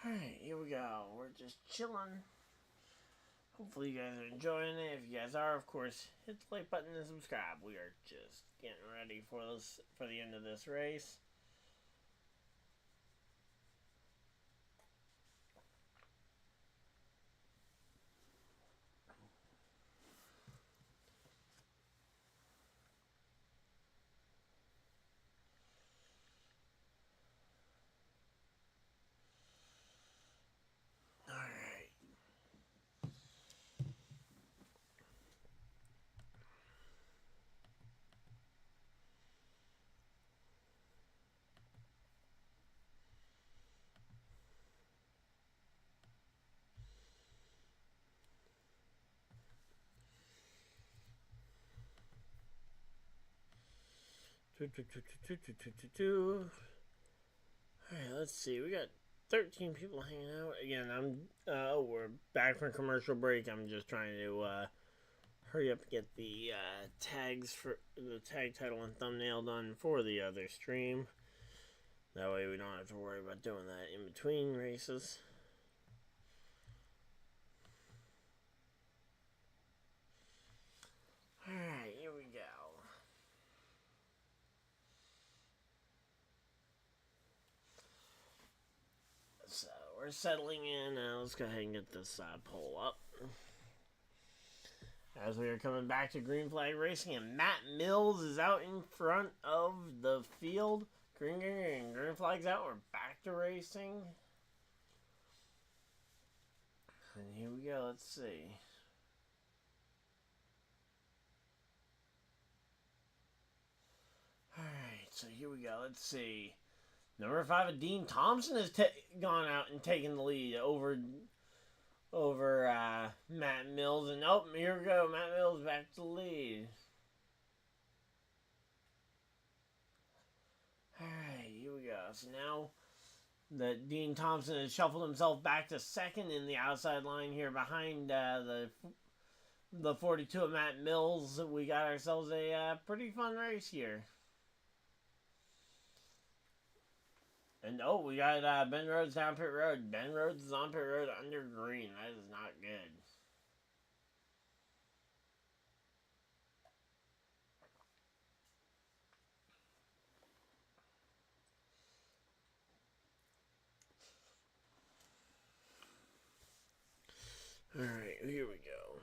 Alright, here we go. We're just chilling. Hopefully you guys are enjoying it. If you guys are, of course, hit the like button and subscribe. We are just getting ready for the end of this race. Alright, let's see. We got 13 people hanging out. Again, we're back from commercial break. I'm just trying to hurry up and get the tags for the tag title and thumbnail done for the other stream. That way we don't have to worry about doing that in between races. Alright, here we go. So, we're settling in. Now let's go ahead and get this poll up. As we are coming back to green flag racing, and Matt Mills is out in front of the field. Green flag's out. We're back to racing. And here we go. Let's see. Alright, so here we go. Let's see. Number 5, Dean Thompson has gone out and taken the lead over Matt Mills. And oh, here we go. Matt Mills back to the lead. Alright, here we go. So now that Dean Thompson has shuffled himself back to second in the outside line here behind the 42 of Matt Mills, we got ourselves a pretty fun race here. And oh, we got Ben Rhodes down pit road. Ben Rhodes is on pit road under green. That is not good. Alright, here we go.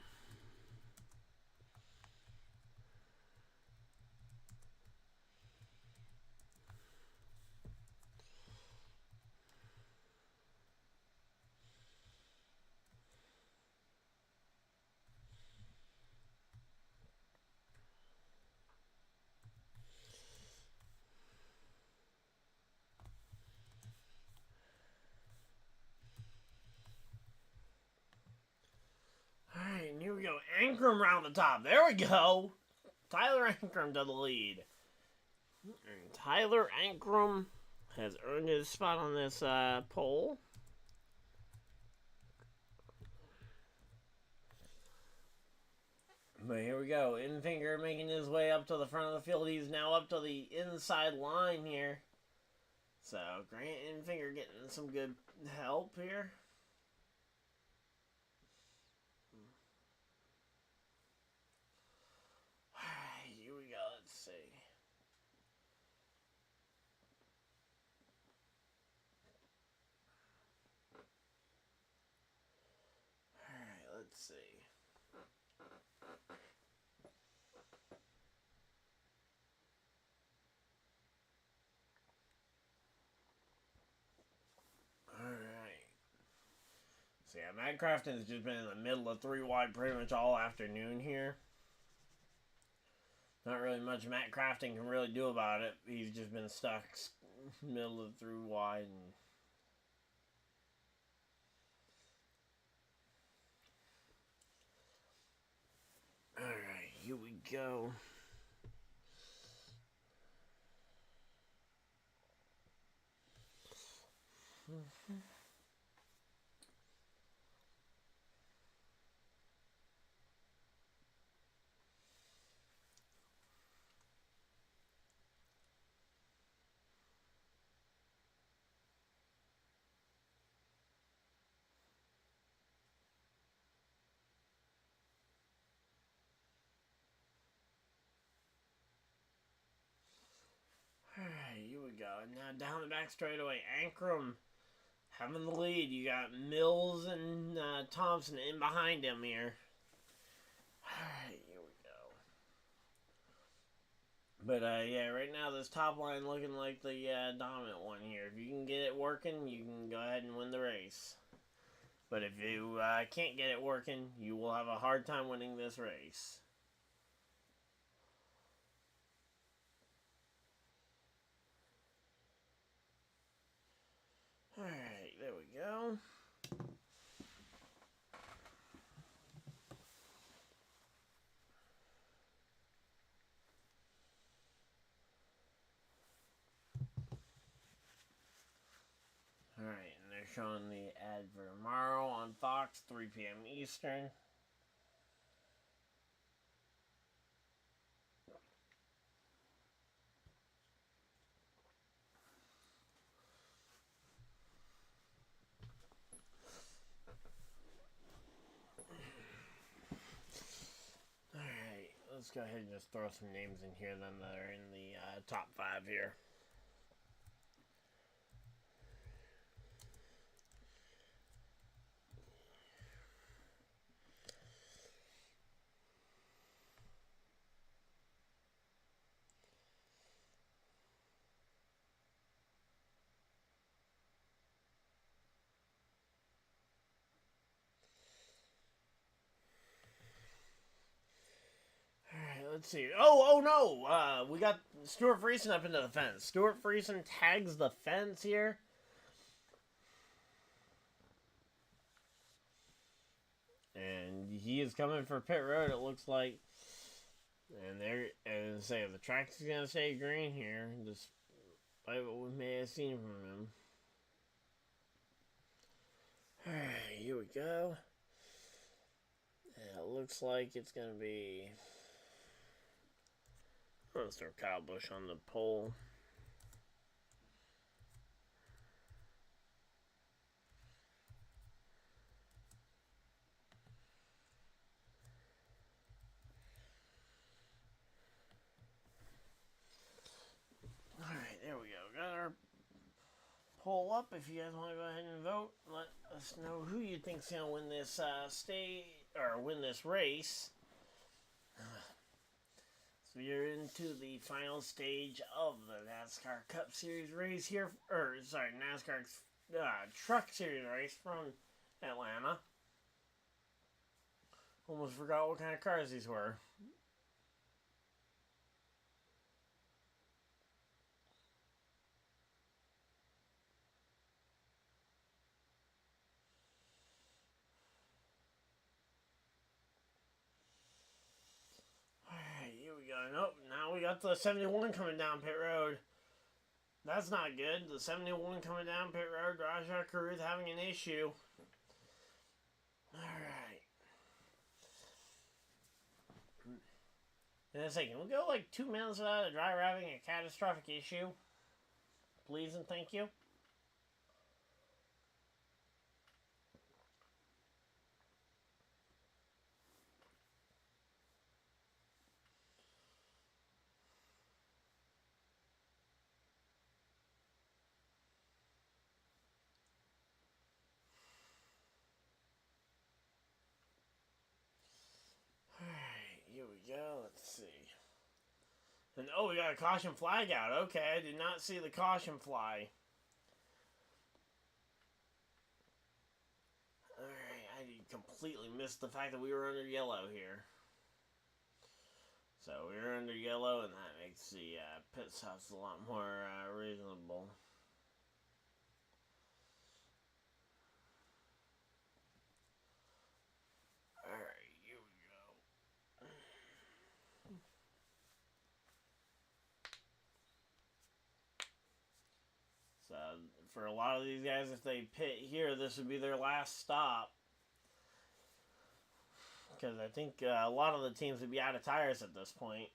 Alright, and here we go. Ankrum round the top. There we go. Tylerankrum to the lead. And Tylerankrum has earned his spot on this pole. But here we go. Infinger making his way up to the front of the field. He's now up to the inside line here. So, Grant Infinger getting some good help here. Alright, here we go. Let's see. Alright, let's see. So yeah, Matt Crafton's just been in the middle of 3 wide pretty much all afternoon here. Not really much Matt Crafton can really do about it. He's just been stuck middle of 3 wide. Alright, here we go. Alright, here we go. Now down the back straightaway, Ankrum having the lead. You got Mills and Thompson in behind him here. Alright, here we go. But yeah, right now this top line looking like the dominant one here. If you can get it working, you can go ahead and win the race. But if you can't get it working, you will have a hard time winning this race. Alright, there we go. Alright, and there showing the ad for tomorrow on Fox, 3 p.m. Eastern. Alright, let's go ahead and just throw some names in here then that are in the top 5 here. Let's see. Oh no! We got Stuart Friesen up into the fence. Stuart Friesen tags the fence here. And he is coming for pit road, it looks like. And the track is going to stay green here, despite what we may have seen from him. Alright, here we go. It looks like it's going to be... Let's throw Kylebusch on the pole. Alright, there we go. Got our poll up. If you guys want to go ahead and vote, let us know who you think's going to win this win this race. So you're into the final stage of the NASCAR Cup Series race here, NASCAR Truck Series race from Atlanta. Almost forgot what kind of cars these were. Nope, now we got the 71 coming down pit road. That's not good. The 71 coming down pit road. Rajah Caruth having an issue. Alright. In a second, we'll go like 2 minutes without a driver having a catastrophic issue. Please and thank you. Go, let's see. And oh, we got a caution flag out. Okay, I did not see the caution fly. Alright, I completely missed the fact that we were under yellow here. So we were under yellow, and that makes the pit stops a lot more reasonable. For a lot of these guys, if they pit here, this would be their last stop. Because I think a lot of the teams would be out of tires at this point.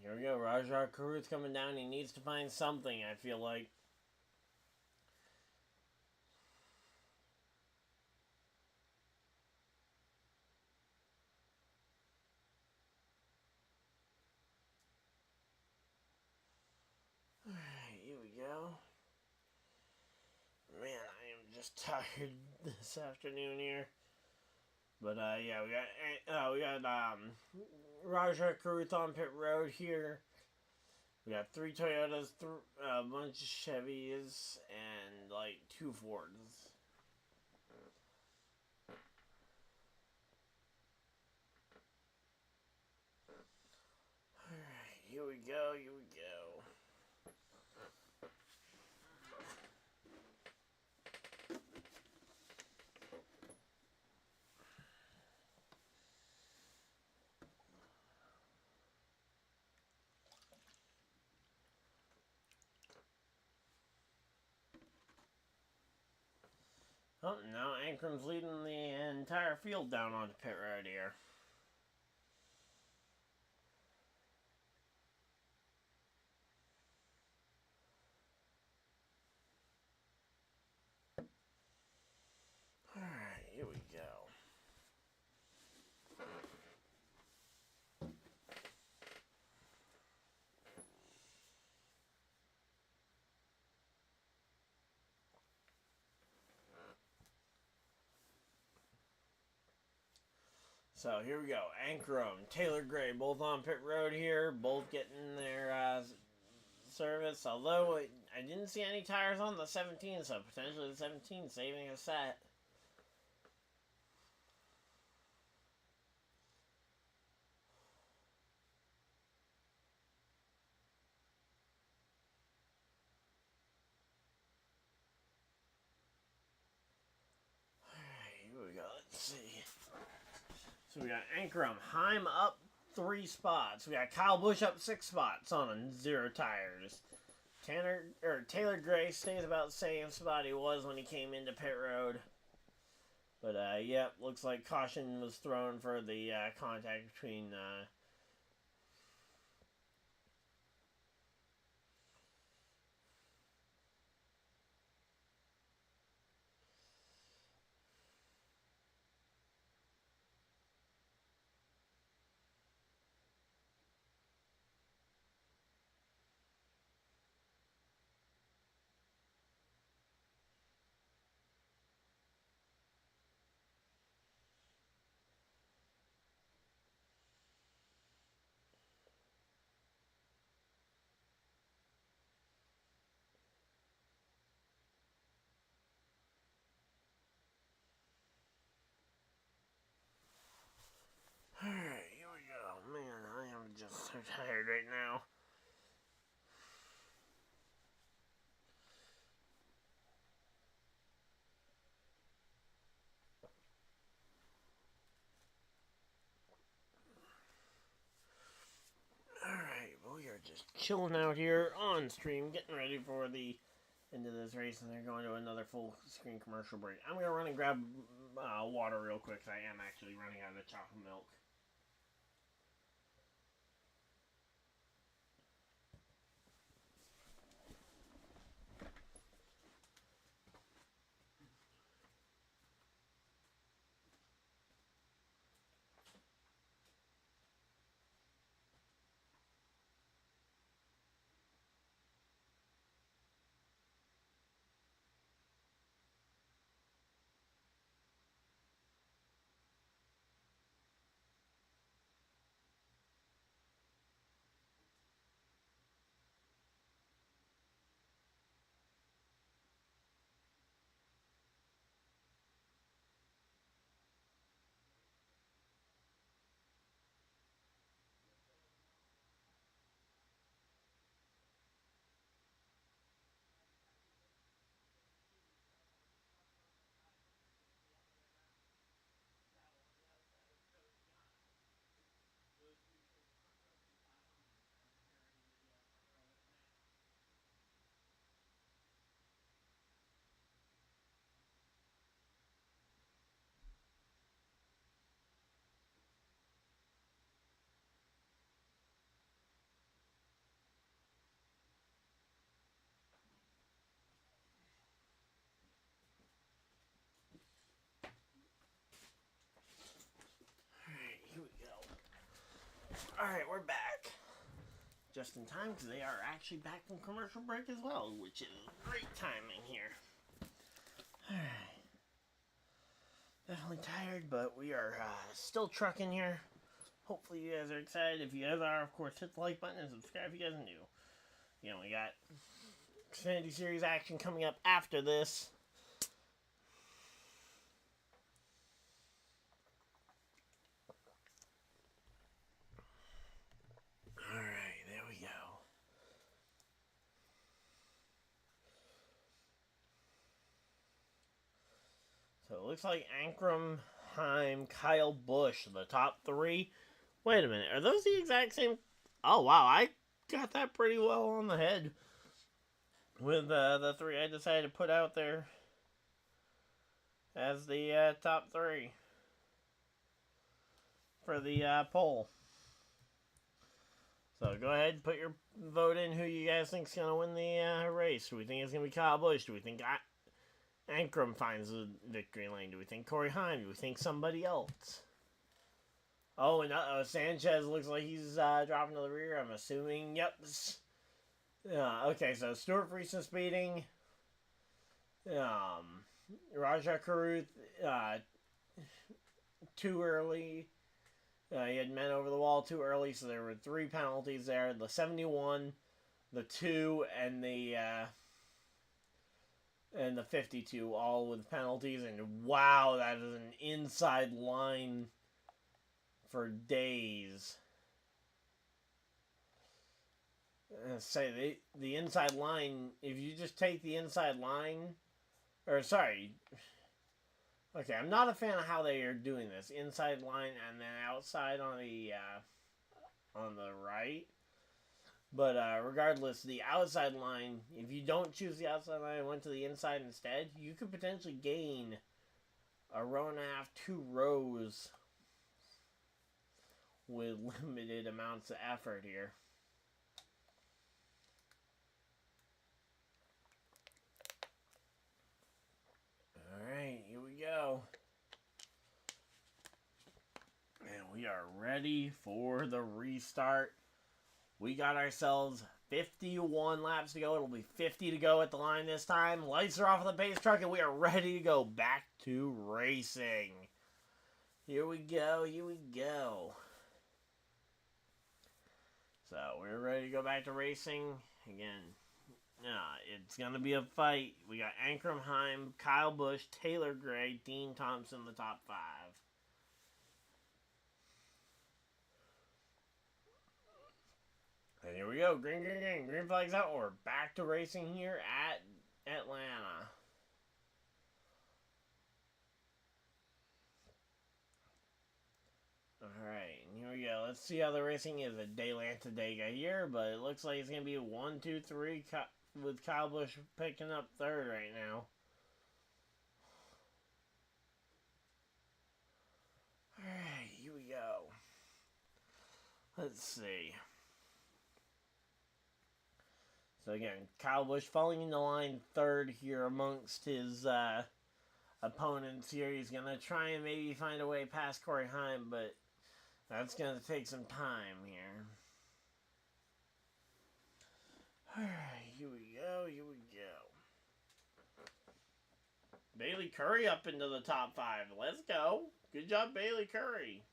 Here we go. Rajah Caruth coming down. He needs to find something, I feel like. Tired this afternoon here, but yeah, we got Rajah Caruth on pit road here. We got 3 Toyotas, a bunch of Chevys, and like 2 Fords. Alright, here we go, here we go. Oh, now Ankrum's leading the entire field down onto pit road here. Alright, here we go. So here we go. Ankrum, Taylor Gray, both on pit road here, both getting their service. Although I didn't see any tires on the 17, so potentially the 17 saving a set. Alright, here we go. Let's see. So we got Ankrum, Heim up 3 spots. We got kylebusch up 6 spots on 0 tires. Taylor Gray stays about the same spot he was when he came into pit road. But, yep, looks like caution was thrown for the contact between Alright, here we go. Man, I am just so tired right now. Alright, well, we are just chilling out here on stream, getting ready for the end of this race, and they're going to another full screen commercial break. I'm going to run and grab water real quick, because I am actually running out of chocolate milk. Alright, we're back. Just in time, because they are actually back from commercial break as well, which is great timing here. Alright. Definitely tired, but we are still trucking here. Hopefully you guys are excited. If you guys are, of course, hit the like button and subscribe if you guys are new. You know, we got Xfinity Series action coming up after this. Alright, there we go. So it looks like Ankrum, Heim, kylebusch, the top 3. Wait a minute, are those the exact same? Oh wow, I got that pretty well on the head with the 3 I decided to put out there. as the top three for the poll. So go ahead, put your vote in who you guys think is going to win the race. Do we think it's going to be Kyle Busch? Do we think Ankrum finds the victory lane? Do we think Corey Heim? Do we think somebody else? Oh, and Sanchez looks like he's dropping to the rear. I'm assuming. Yep. Okay, so Stuart Friesen speeding. Raja Karuth too early. He had men over the wall too early, so there were 3 penalties there. The 71, the 2, and the 52, all with penalties. And wow, that is an inside line for days. Say the inside line, if you just take the inside line, or sorry, okay, I'm not a fan of how they are doing this. Inside line and then outside on the right. But regardless, the outside line, if you don't choose the outside line and went to the inside instead, you could potentially gain a row and a half, 2 rows with limited amounts of effort here. Alright, here we go. And we are ready for the restart. We got ourselves 51 laps to go. It'll be 50 to go at the line this time. Lights are off on the pace truck, and we are ready to go back to racing. Here we go, here we go. So, we're ready to go back to racing. Again, it's going to be a fight. We got Ankrum, Heim, Kyle Busch, Taylor Gray, Dean Thompson, the top 5. And here we go. Green, green, green. Green flag's out. We're back to racing here at Atlanta. Alright, here we go. Let's see how the racing is. A Daylanta Dega here, but it looks like it's going to be 1, 2, 3 with Kyle Busch picking up 3rd right now. Alright, here we go. Let's see. So again, Kyle Busch falling into line 3rd here amongst his opponents here. He's going to try and maybe find a way past Corey Heim, but that's going to take some time here. Alright, here we go, here we go. Bailey Curry up into the top 5. Let's go. Good job, Bailey Curry.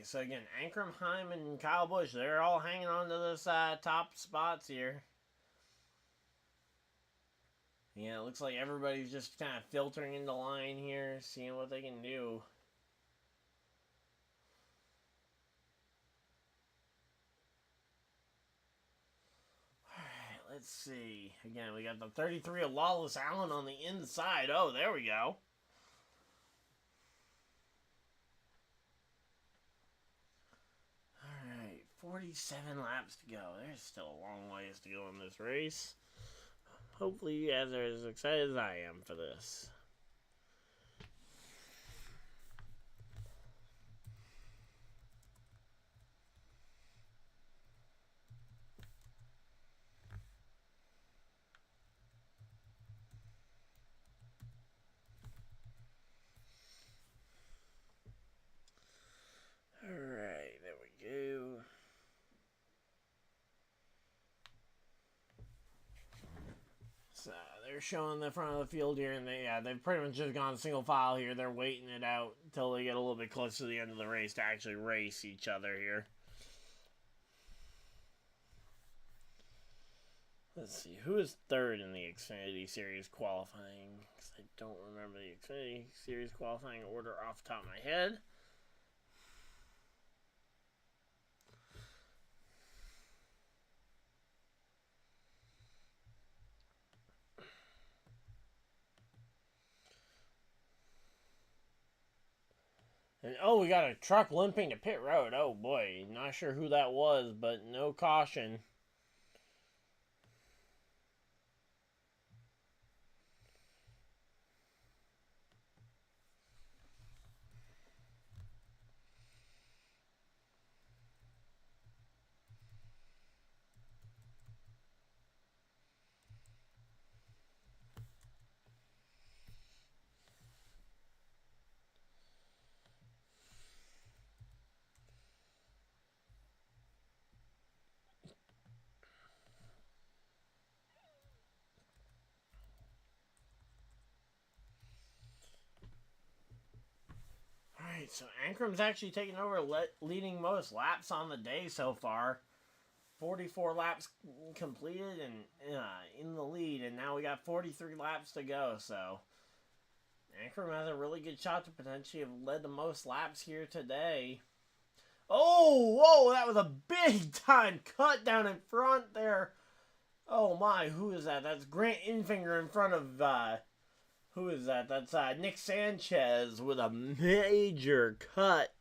So again, Ankrum, Heim, and Kyle Busch, they're all hanging on to this top spots here. Yeah, it looks like everybody's just kind of filtering into line here, seeing what they can do. Alright, let's see. Again, we got the 33 of Lawless Allen on the inside. Oh, there we go. Alright, 47 laps to go. There's still a long ways to go in this race. Hopefully you guys are as excited as I am for this. Alright, there we go. So they're showing the front of the field here, and they've pretty much just gone single file here. They're waiting it out until they get a little bit closer to the end of the race to actually race each other here. Let's see, who is 3rd in the Xfinity Series qualifying? Because I don't remember the Xfinity Series qualifying order off the top of my head. And oh, we got a truck limping to pit road. Oh boy, not sure who that was, but no caution. Alright, so Ankrum's actually taking over leading most laps on the day so far. 44 laps completed and in the lead, and now we got 43 laps to go, so Ankrum has a really good shot to potentially have led the most laps here today. Oh, whoa, that was a big time cut down in front there. Oh my, who is that? That's Grant Infinger in front of, who is that? That's Nick Sanchez with a major cut.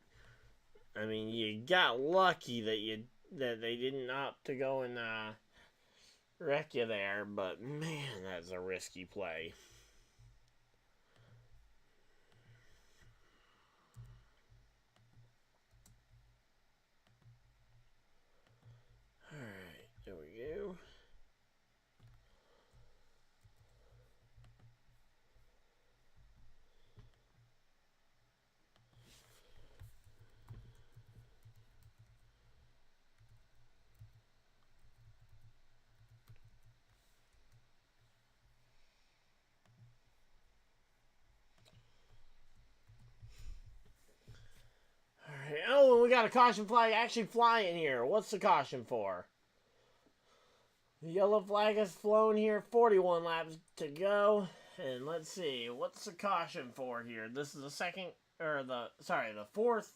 I mean, you got lucky that they didn't opt to go and wreck you there, but man, that's a risky play. Alright, there we go. Oh, we got a caution flag actually flying here. What's the caution for? The yellow flag has flown here. 41 laps to go. And let's see. What's the caution for here? This is the second, or the fourth.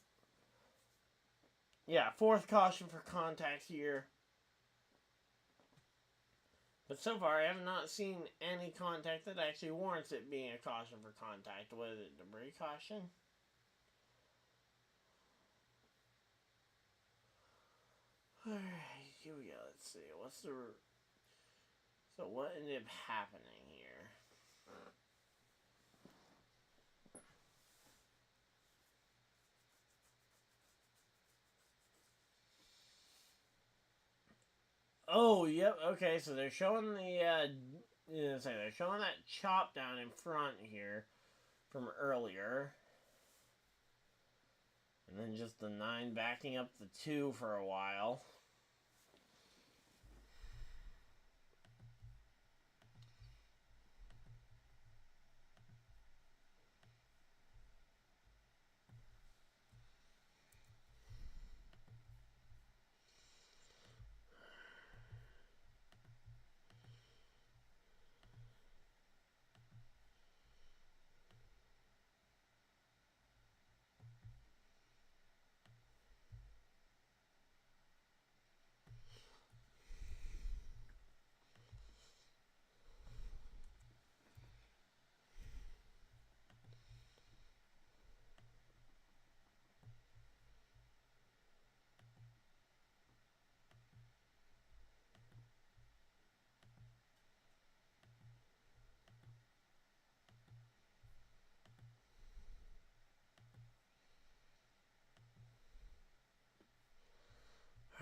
Yeah, fourth caution for contact here. But so far, I have not seen any contact that actually warrants it being a caution for contact. What is it? Debris caution? Alright, here we go. Let's see. So what ended up happening here? Oh, yep. Okay, so they're showing they're showing that chop down in front here from earlier. And then just the 9 backing up the 2 for a while.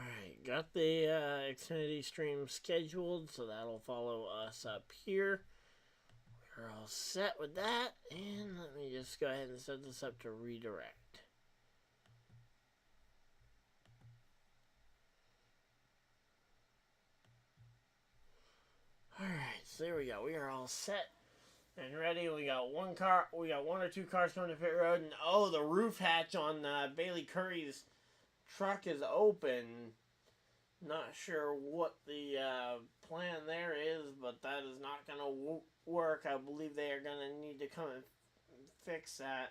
Alright, got the Xfinity stream scheduled, so that'll follow us up here. We're all set with that, and let me just go ahead and set this up to redirect. Alright, so there we go. We are all set and ready. We got one or two cars coming to pit road, and oh, the roof hatch on Bailey Curry's truck is open. Not sure what the plan there is, but that is not going to work. I believe they are going to need to come and fix that.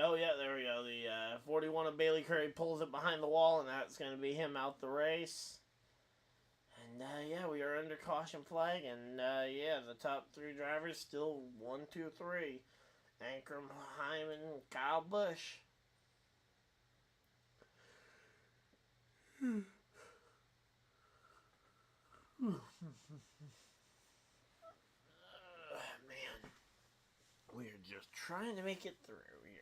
Oh, yeah, there we go. The 41 of Bailey Curry pulls it behind the wall, and that's going to be him out the race. And, yeah, we are under caution flag, and yeah, the top 3 drivers still 1, 2, 3. Ankrum, Hyman, Kylebusch. Man, we're just trying to make it through here.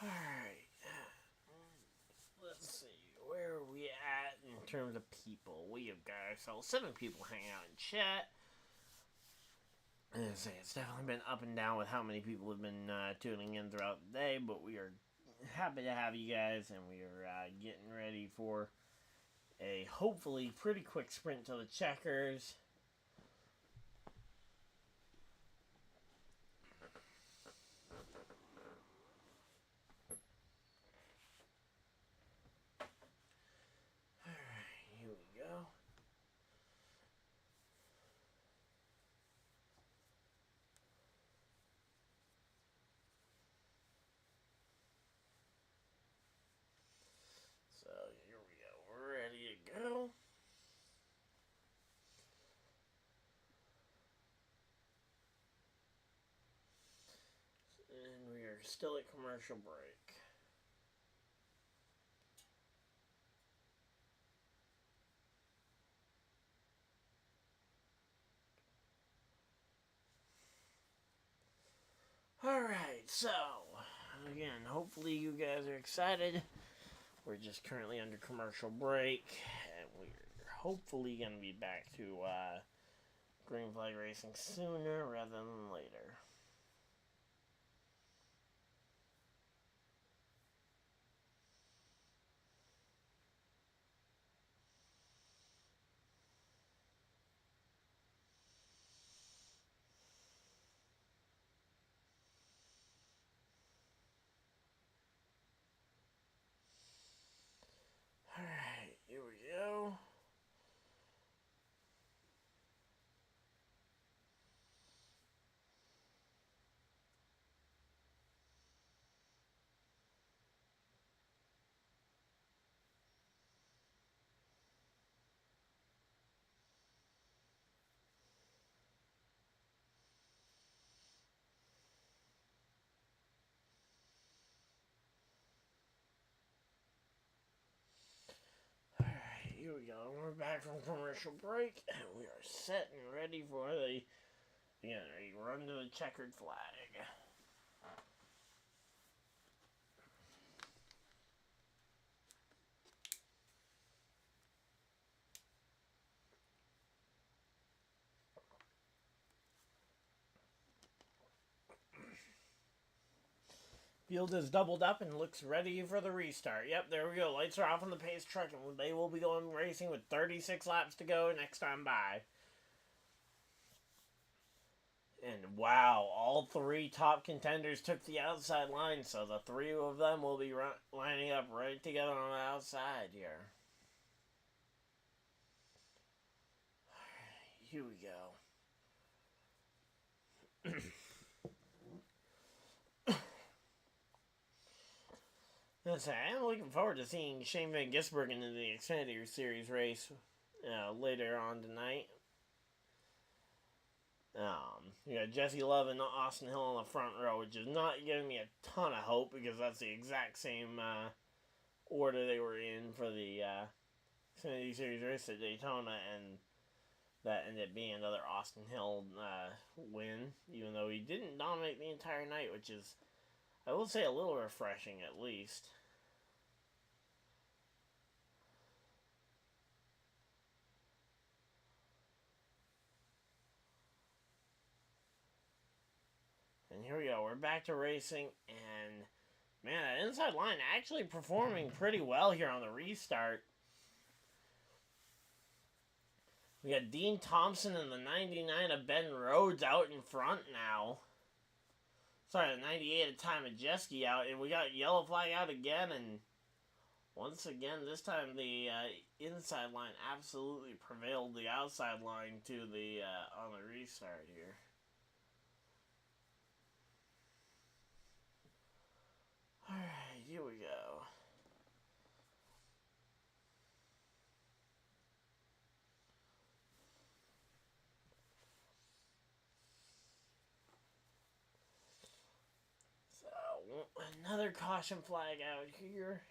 Alright, let's see, where are we at in terms of people? We have got ourselves 7 people hanging out in chat. And I say it's definitely been up and down with how many people have been tuning in throughout the day, but we are happy to have you guys, and we are getting ready for a hopefully pretty quick sprint to the checkers. Still at commercial break. Alright, so, again, hopefully you guys are excited. We're just currently under commercial break, and we're hopefully going to be back to green flag racing sooner rather than later. Alright, here we go. Here we go. We're back from commercial break, and we are set and ready for the, again, a run to the checkered flag. Field is doubled up and looks ready for the restart. Yep, there we go. Lights are off on the pace truck, and they will be going racing with 36 laps to go next time by. And wow, all 3 top contenders took the outside line, so the 3 of them will be lining up right together on the outside here. Here we go. I'm looking forward to seeing Shane Van Gisbergen in the Xfinity Series race later on tonight. You got Jesse Love and Austin Hill on the front row, which is not giving me a ton of hope because that's the exact same order they were in for the Xfinity Series race at Daytona, and that ended up being another Austin Hill win, even though he didn't dominate the entire night, which is, I will say, a little refreshing at least. And here we go. We're back to racing, and man, that inside line actually performing pretty well here on the restart. We got Dean Thompson and the 99 of Ben Rhodes out in front now. Sorry, the 98 of Tymajeski out, and we got yellow flag out again, and once again, this time the inside line absolutely prevailed the outside line to the on the restart here. Alright, here we go. So, another caution flag out here.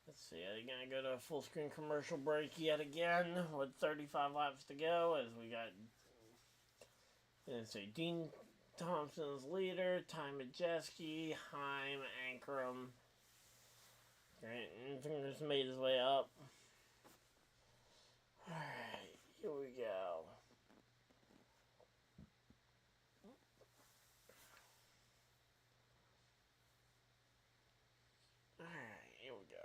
Let's see, are they going to go to a full screen commercial break yet again with 35 laps to go as we got, let's see, Dean Thompson's leader, Tymajeski, Heim, Ankrum. Grant just made his way up. Alright, here we go. Alright, here we go.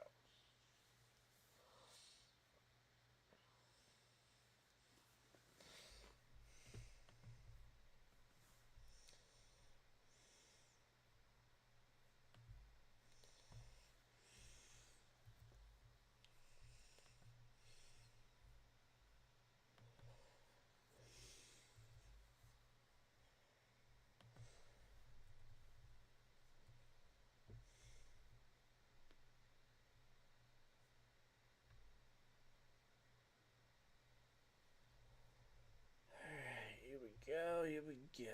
Here we go.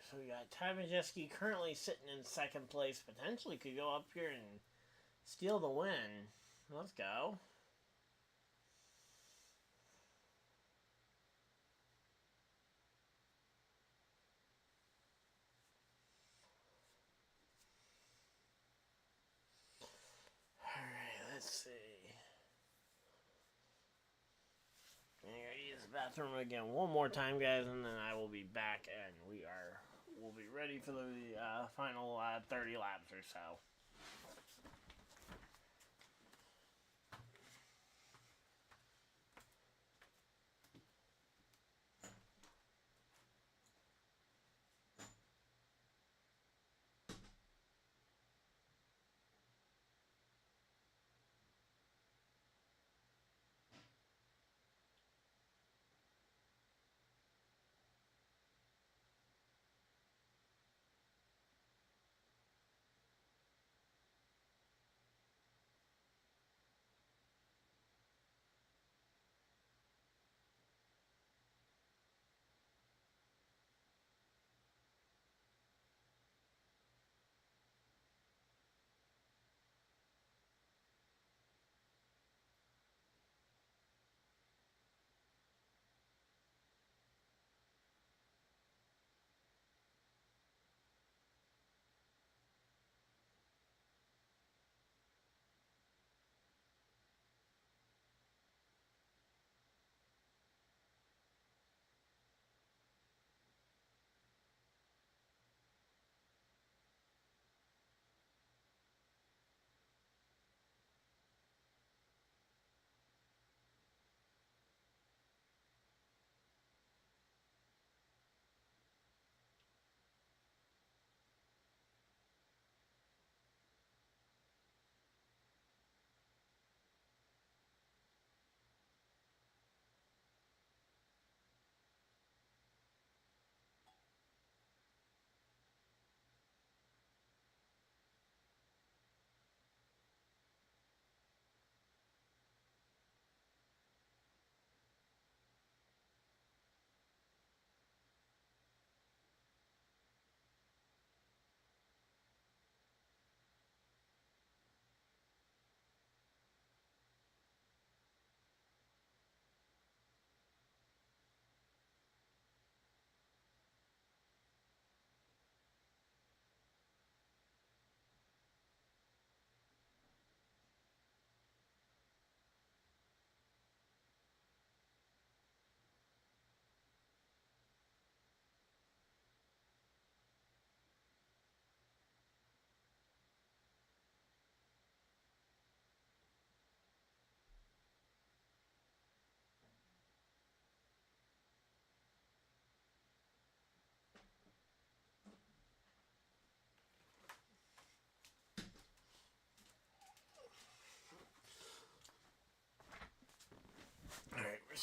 So we got Tymajeski currently sitting in second place. Potentially could go up here and steal the win. Let's go. Alright, let's see. I'm gonna use the bathroom again one more time, guys, and then I will be back and we'll be ready for the final 30 laps or so.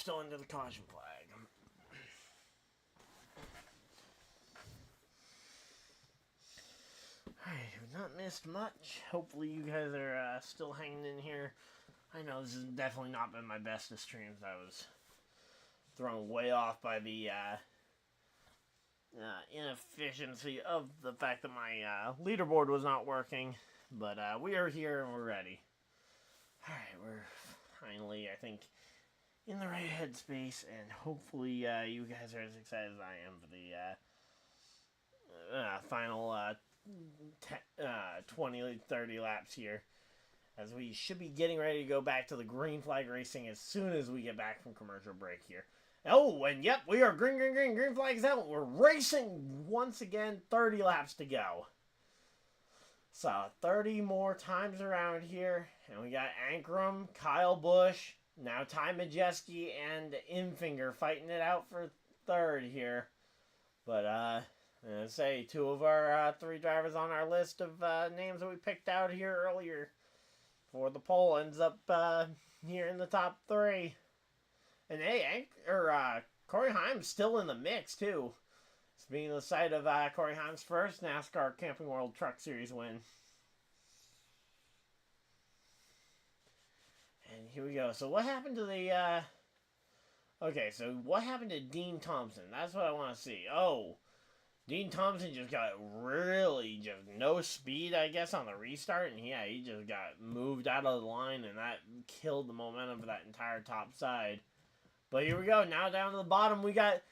still under the caution flag. Alright, we've not missed much. Hopefully you guys are still hanging in here. I know this has definitely not been my best of streams. I was thrown way off by the inefficiency of the fact that my leaderboard was not working. But we are here and we're ready. Alright, we're finally, I think, in the right headspace. And hopefully you guys are as excited as I am for the final 20-30 laps here. As we should be getting ready to go back to the green flag racing as soon as we get back from commercial break here. Oh, and yep, we are green flag's out. We're racing once again, 30 laps to go. So, 30 more times around here. And we got Ankrum, kylebusch, now tymajeski, and Infinger fighting it out for third here. But, I'm going to say, two of our three drivers on our list of names that we picked out here earlier for the poll ends up here in the top three. And hey, Corey Heim's still in the mix too. It's being the site of Corey Heim's first NASCAR Camping World Truck Series win. And here we go. So what happened to the okay, so what happened to Dean Thompson? That's what I want to see. Oh, Dean Thompson just got really just no speed, I guess, on the restart. And yeah, he just got moved out of the line, and that killed the momentum for that entire top side. But here we go. Now down to the bottom, we got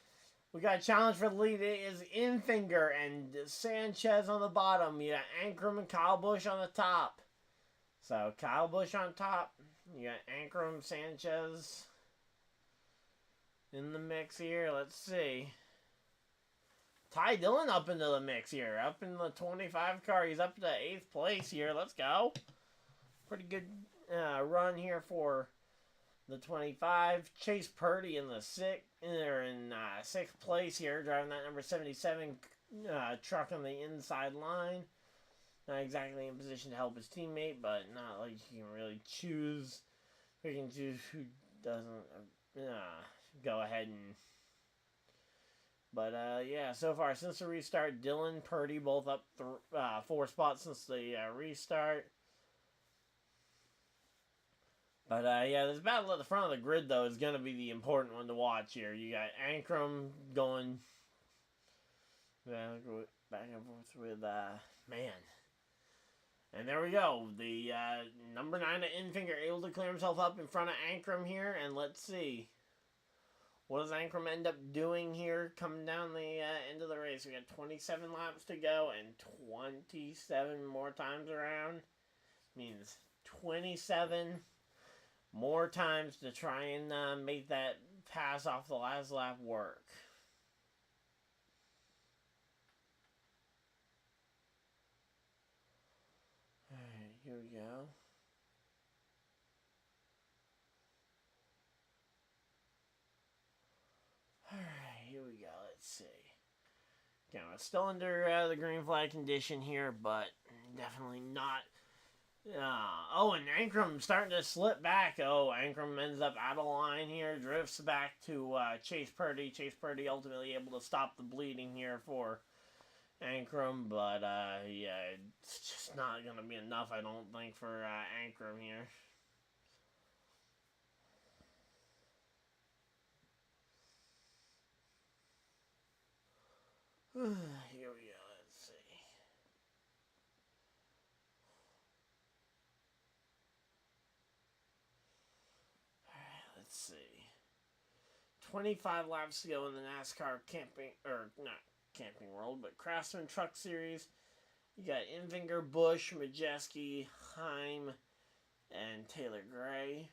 a challenge for the lead. It is Infinger and Sanchez on the bottom. You got Ankrum and kylebusch on the top. So kylebusch on top. You got Ankrum, Sanchez in the mix here. Let's see. Ty Dillon up into the mix here. Up in the 25 car. He's up to 8th place here. Let's go. Pretty good run here for the 25. Chase Purdy in the 6th place here. Driving that number 77 truck on the inside line. Not exactly in position to help his teammate, but not like he can really choose. We can choose who doesn't go ahead and... But, yeah, so far, since the restart, Dillon, Purdy, both up 4 spots since the restart. But, yeah, this battle at the front of the grid, though, is going to be the important one to watch here. You got Ankrum going back and forth with, man. And there we go. The number 9 at Infinger able to clear himself up in front of Ankrum here. And let's see. What does Ankrum end up doing here coming down the end of the race? We got 27 laps to go and 27 more times around. Means 27 more times to try and make that pass off the last lap work. Alright, here we go. Alright, here we go. Let's see. Okay, it's still under the green flag condition here, but definitely not. Oh, and Ankrum starting to slip back. Oh, Ankrum ends up out of line here. Drifts back to Chase Purdy. Chase Purdy ultimately able to stop the bleeding here for Ankrum. But, yeah, it's just not going to be enough, I don't think, for Ankrum here. Here we go, let's see. Alright, let's see. 25 laps to go in the NASCAR camping, or not camping world, but Craftsman Truck Series. You got Infinger, Busch, Majeski, Heim, and Taylor Gray.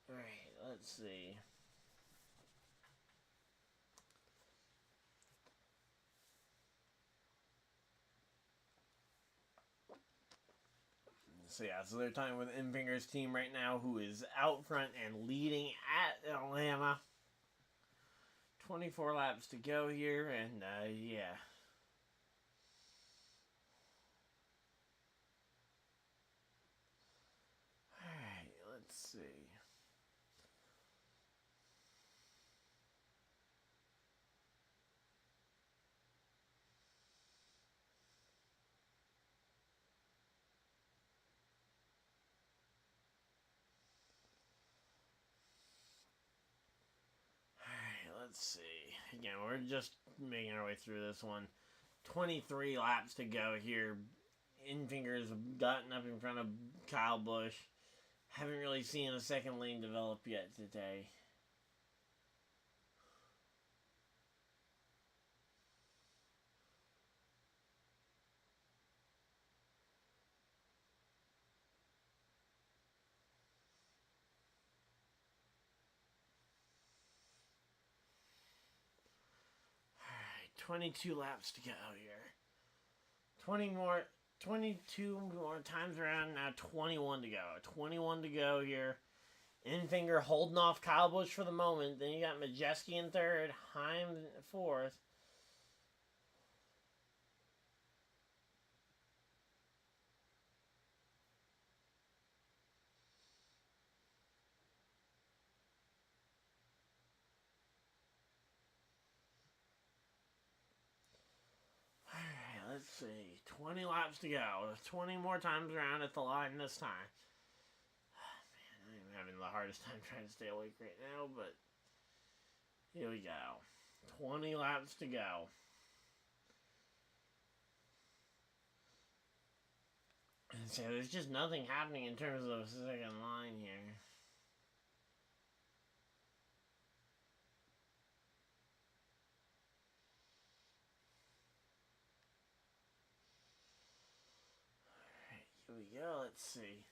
Alright, let's see. So yeah, so they're talking with Infinger's team right now, who is out front and leading at Atlanta. 24 laps to go here, and yeah. see. Alright, let's see. Again, we're just making our way through this one. 23 laps to go here. Infinger's gotten up in front of Kyle Busch. Haven't really seen a second lane develop yet today. Alright, 22 laps to go here. 22 more times around, now 21 to go. 21 to go here. Infinger holding off Kyle Busch for the moment. Then you got Majeski in third, Heim in fourth. Alright, let's see. 20 laps to go. 20 more times around at the line this time. Man, I'm having the hardest time trying to stay awake right now, but here we go. 20 laps to go. And so there's just nothing happening in terms of the second line here. Here we go. Let's see.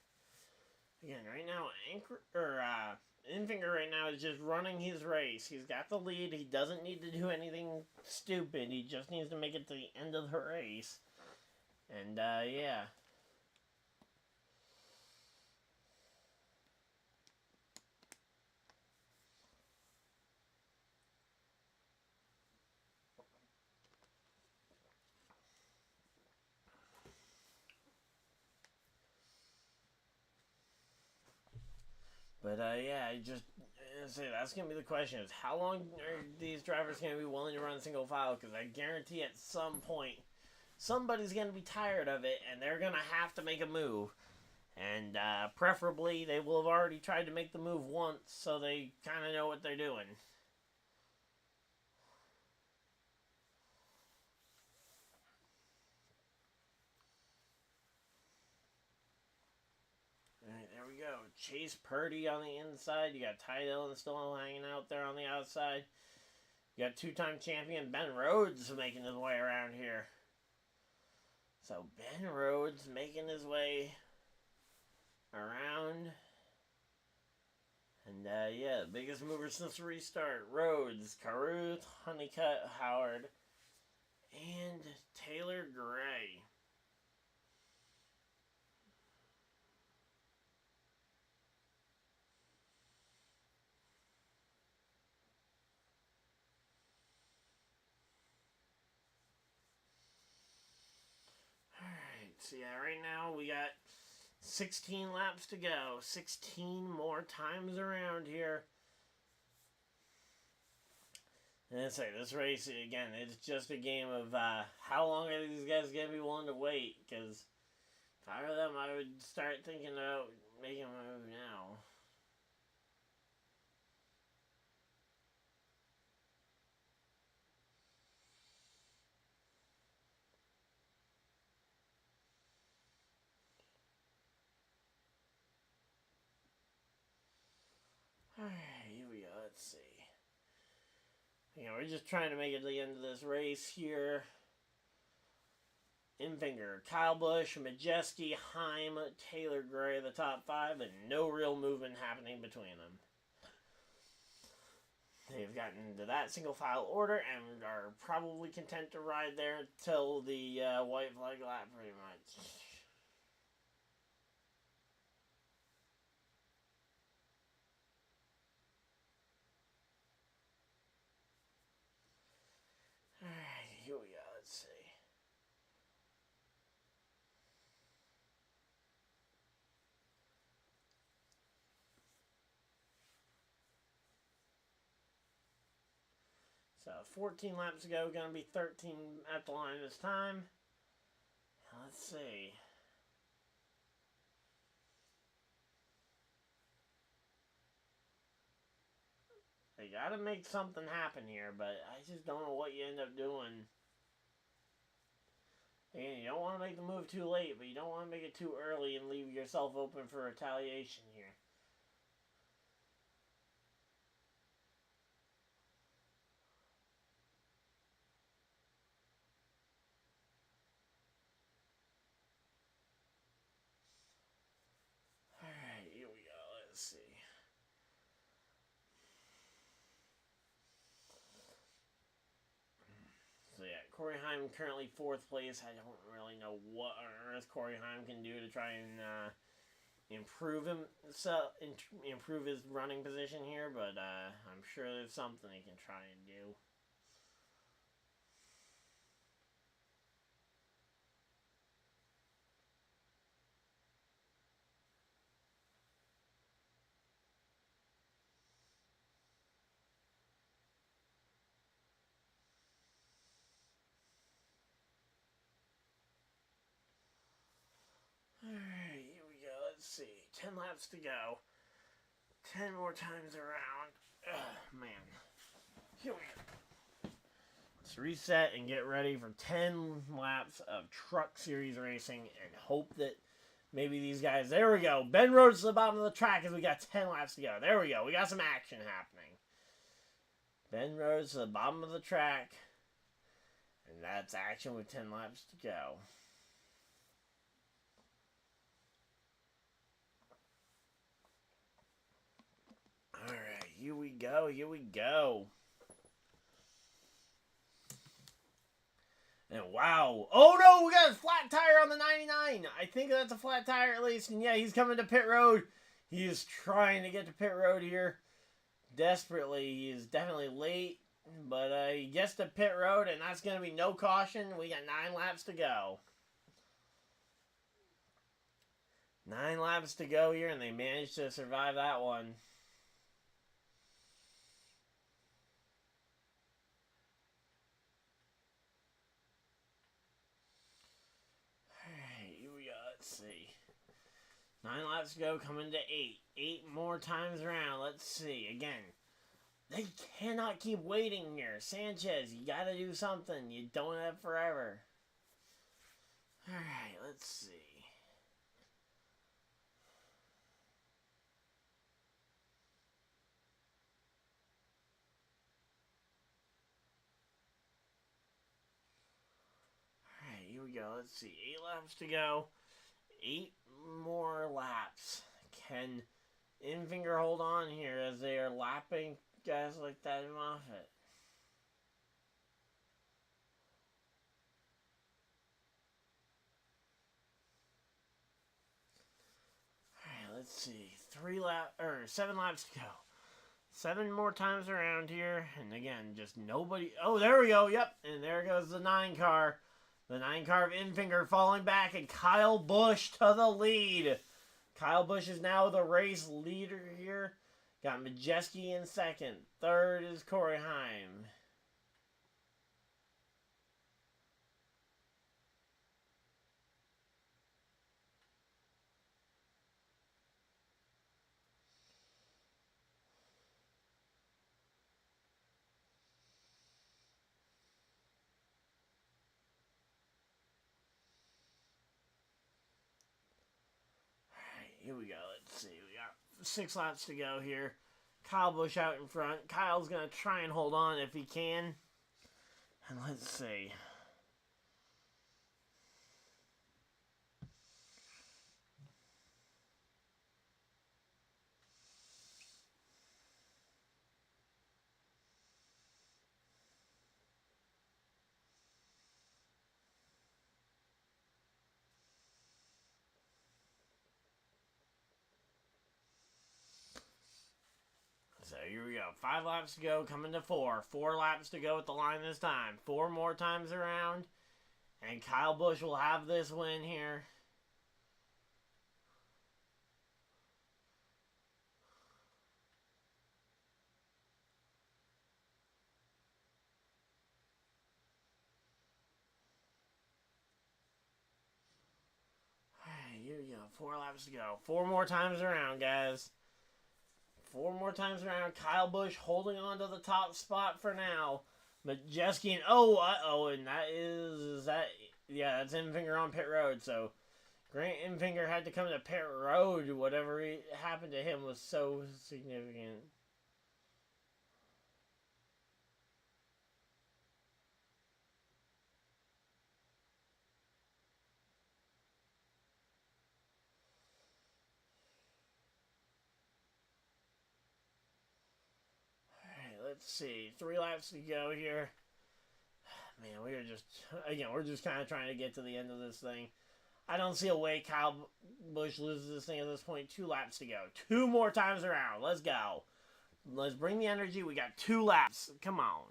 Again, right now, Infinger right now is just running his race. He's got the lead. He doesn't need to do anything stupid. He just needs to make it to the end of the race. And, yeah. But, yeah, that's going to be the question is how long are these drivers going to be willing to run single file? Because I guarantee at some point, somebody's going to be tired of it, and they're going to have to make a move. And, preferably, they will have already tried to make the move once, so they kind of know what they're doing. Alright, there we go. Chase Purdy on the inside. You got Ty Dillon still hanging out there on the outside. You got two-time champion Ben Rhodes making his way around here. So Ben Rhodes making his way around. And yeah, the biggest mover since the restart. Rhodes, Caruth, Honeycutt, Howard, and Taylor Gray. So yeah, right now we got 16 laps to go. 16 more times around here. And I say, this race, again, it's just a game of how long are these guys going to be willing to wait? Because if I were them, I would start thinking about making a move now. Alright, here we go. Let's see. You know, we're just trying to make it to the end of this race here. Infinger, Kyle Busch, Majeski, Heim, Taylor Gray, the top five, and no real movement happening between them. They've gotten to that single file order and are probably content to ride there until the white flag lap, pretty much. Alright, here we go. Let's see. So 14 laps to go. Going to be 13 at the line this time. Let's see. They got to make something happen here, but I just don't know what you end up doing. Again, you don't want to make the move too late, but you don't want to make it too early and leave yourself open for retaliation here. Alright, here we go. Let's see. So yeah, Corey Heim currently 4th place. I don't really know what on earth Corey Heim can do to try and improve his running position here, but I'm sure there's something he can try and do. Alright, here we go. Let's see. 10 laps to go. 10 more times around. Ugh, man. Here we go. Let's reset and get ready for 10 laps of Truck Series racing and hope that maybe these guys... There we go. Ben Rhodes to the bottom of the track as we got 10 laps to go. There we go. We got some action happening. Ben Rhodes to the bottom of the track. And that's action with 10 laps to go. Alright, here we go, here we go. And wow. Oh no, we got a flat tire on the 99. I think that's a flat tire at least. And yeah, he's coming to pit road. He is trying to get to pit road here. Desperately. He is definitely late. But he gets to pit road and that's going to be no caution. We got 9 laps to go. 9 laps to go here and they managed to survive that one. Let's see. 9 laps to go, coming to 8. 8 more times around. Let's see. Again, they cannot keep waiting here. Sanchez, you got to do something. You don't have forever. Alright, let's see. Alright, here we go. Let's see. 8 laps to go. 8 more laps. Can Infinger hold on here as they are lapping guys like that in Moffitt? Alright, let's see. 7 laps to go. 7 more times around here. And again, just nobody. Oh, there we go. Yep. And there goes the 9 car. The 9 car of Infinger falling back, and kylebusch to the lead. Kylebusch is now the race leader here. Got Majeski in 2nd. 3rd is Corey Heim. Here we go. Let's see. We got 6 laps to go here. Kylebusch out in front. Kyle's going to try and hold on if he can. And let's see. So here we go. 5 laps to go, coming to 4. 4 laps to go at the line this time. 4 more times around. And kylebusch will have this win here. 4 laps to go. 4 more times around, guys. 4 more times around. Kyle Busch holding on to the top spot for now. Majeski and and that is that. Yeah, that's Enfinger on pit road. So Grant Enfinger had to come to pit road. Whatever happened to him was so significant. Let's see. 3 laps to go here. Man, we're just kind of trying to get to the end of this thing. I don't see a way Kyle Busch loses this thing at this point. 2 laps to go. 2 more times around. Let's go. Let's bring the energy. We got 2 laps. Come on.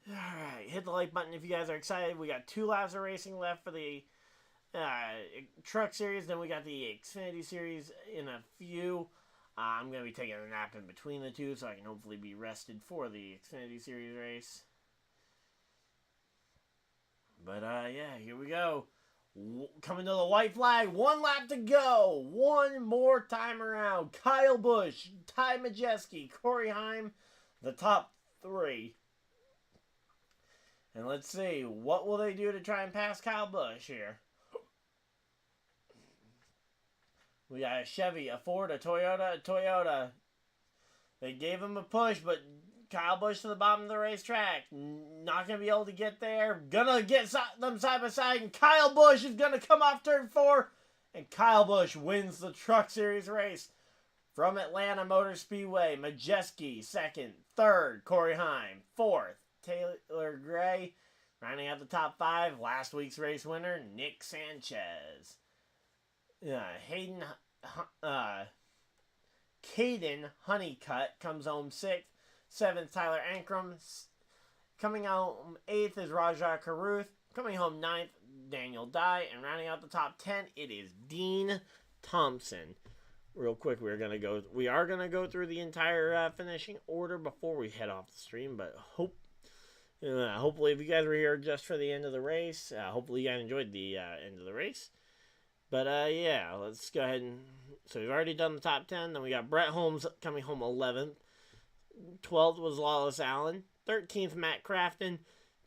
Alright, hit the like button if you guys are excited. We got 2 laps of racing left for the Truck Series. Then we got the Xfinity Series in a few. I'm going to be taking a nap in between the two so I can hopefully be rested for the Xfinity Series race. But, yeah, here we go. Coming to the white flag. 1 lap to go. 1 more time around. Kyle Busch, Tymajeski, Corey Heim, the top 3. And let's see, what will they do to try and pass Kyle Busch here? We got a Chevy, a Ford, a Toyota. They gave him a push, but Kyle Busch to the bottom of the racetrack. Not going to be able to get there. Gonna get them side by side, and Kyle Busch is going to come off turn 4. And Kyle Busch wins the Truck Series race from AtlantaMotorSpeedway. Majeski, 2nd. 3rd, Corey Heim. 4th, Taylor Gray. Rounding out the top 5, last week's race winner, Nick Sanchez. Caden Honeycutt comes home 6th. 7th, tylerankrum. Coming home 8th is Rajah Caruth. Coming home 9th, danieldye. And rounding out the top 10, it is Dean Thompson. Real quick, we are gonna go through the entire finishing order before we head off the stream. But hopefully, if you guys were here just for the end of the race, hopefully you guys enjoyed the end of the race. But, yeah, let's go ahead and... So, we've already done the top 10. Then we got Brett Holmes coming home 11th. 12th was Lawless Allen. 13th, Matt Crafton.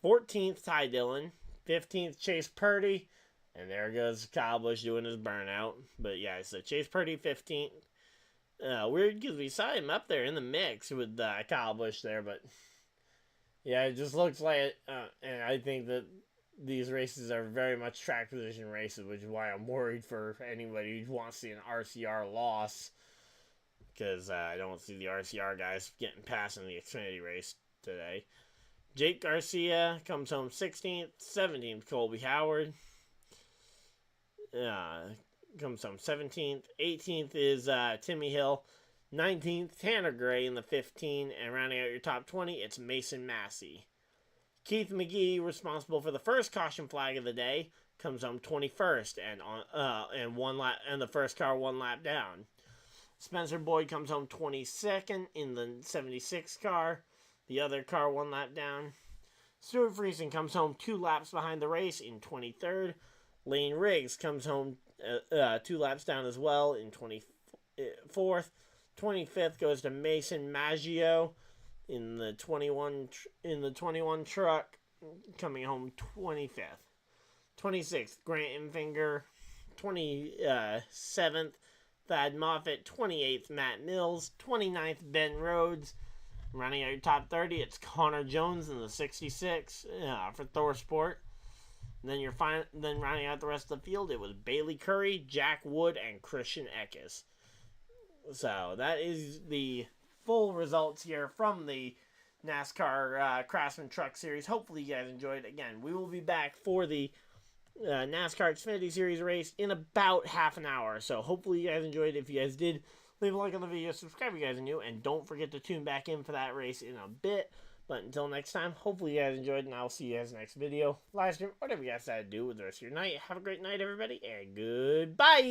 14th, Ty Dillon. 15th, Chase Purdy. And there goes Kyle Busch doing his burnout. But, yeah, so Chase Purdy, 15th. Weird because we saw him up there in the mix with Kyle Busch there. But, yeah, it just looks like it. And I think that these races are very much track position races, which is why I'm worried for anybody who wants to see an RCR loss, because I don't see the RCR guys getting past in the Xfinity race today. Jake Garcia comes home 16th, 17th, Colby Howard comes home 17th, 18th is Timmy Hill, 19th, Tanner Gray in the 15, and rounding out your top 20, it's Mason Massey. Keith McGee, responsible for the first caution flag of the day, comes home 21st and the first car 1 lap down. Spencer Boyd comes home 22nd in the 76 car, the other car 1 lap down. Stuart Friesen comes home 2 laps behind the race in 23rd. Lane Riggs comes home 2 laps down as well in 24th. 25th goes to Mason Maggio in the 21 truck, coming home 25th. 26th, Grant Enfinger. 27th, Thad Moffitt. 28th, Matt Mills. 29th, Ben Rhodes. Running out your top 30, it's Connor Jones in the 66 for Thor Sport. And then rounding out the rest of the field, it was Bailey Curry, Jack Wood, and Christianeckes. So that is the full results here from the NASCAR Craftsman Truck Series. Hopefully you guys enjoyed. Again, we will be back for the NASCAR Xfinity Series race in about half an hour. So hopefully you guys enjoyed. If you guys did, leave a like on the video, subscribe if you guys are new, and don't forget to tune back in for that race in a bit. But until next time, hopefully you guys enjoyed, and I'll see you guys next video, live stream, whatever you guys decide to do with the rest of your night. Have a great night, everybody, and goodbye!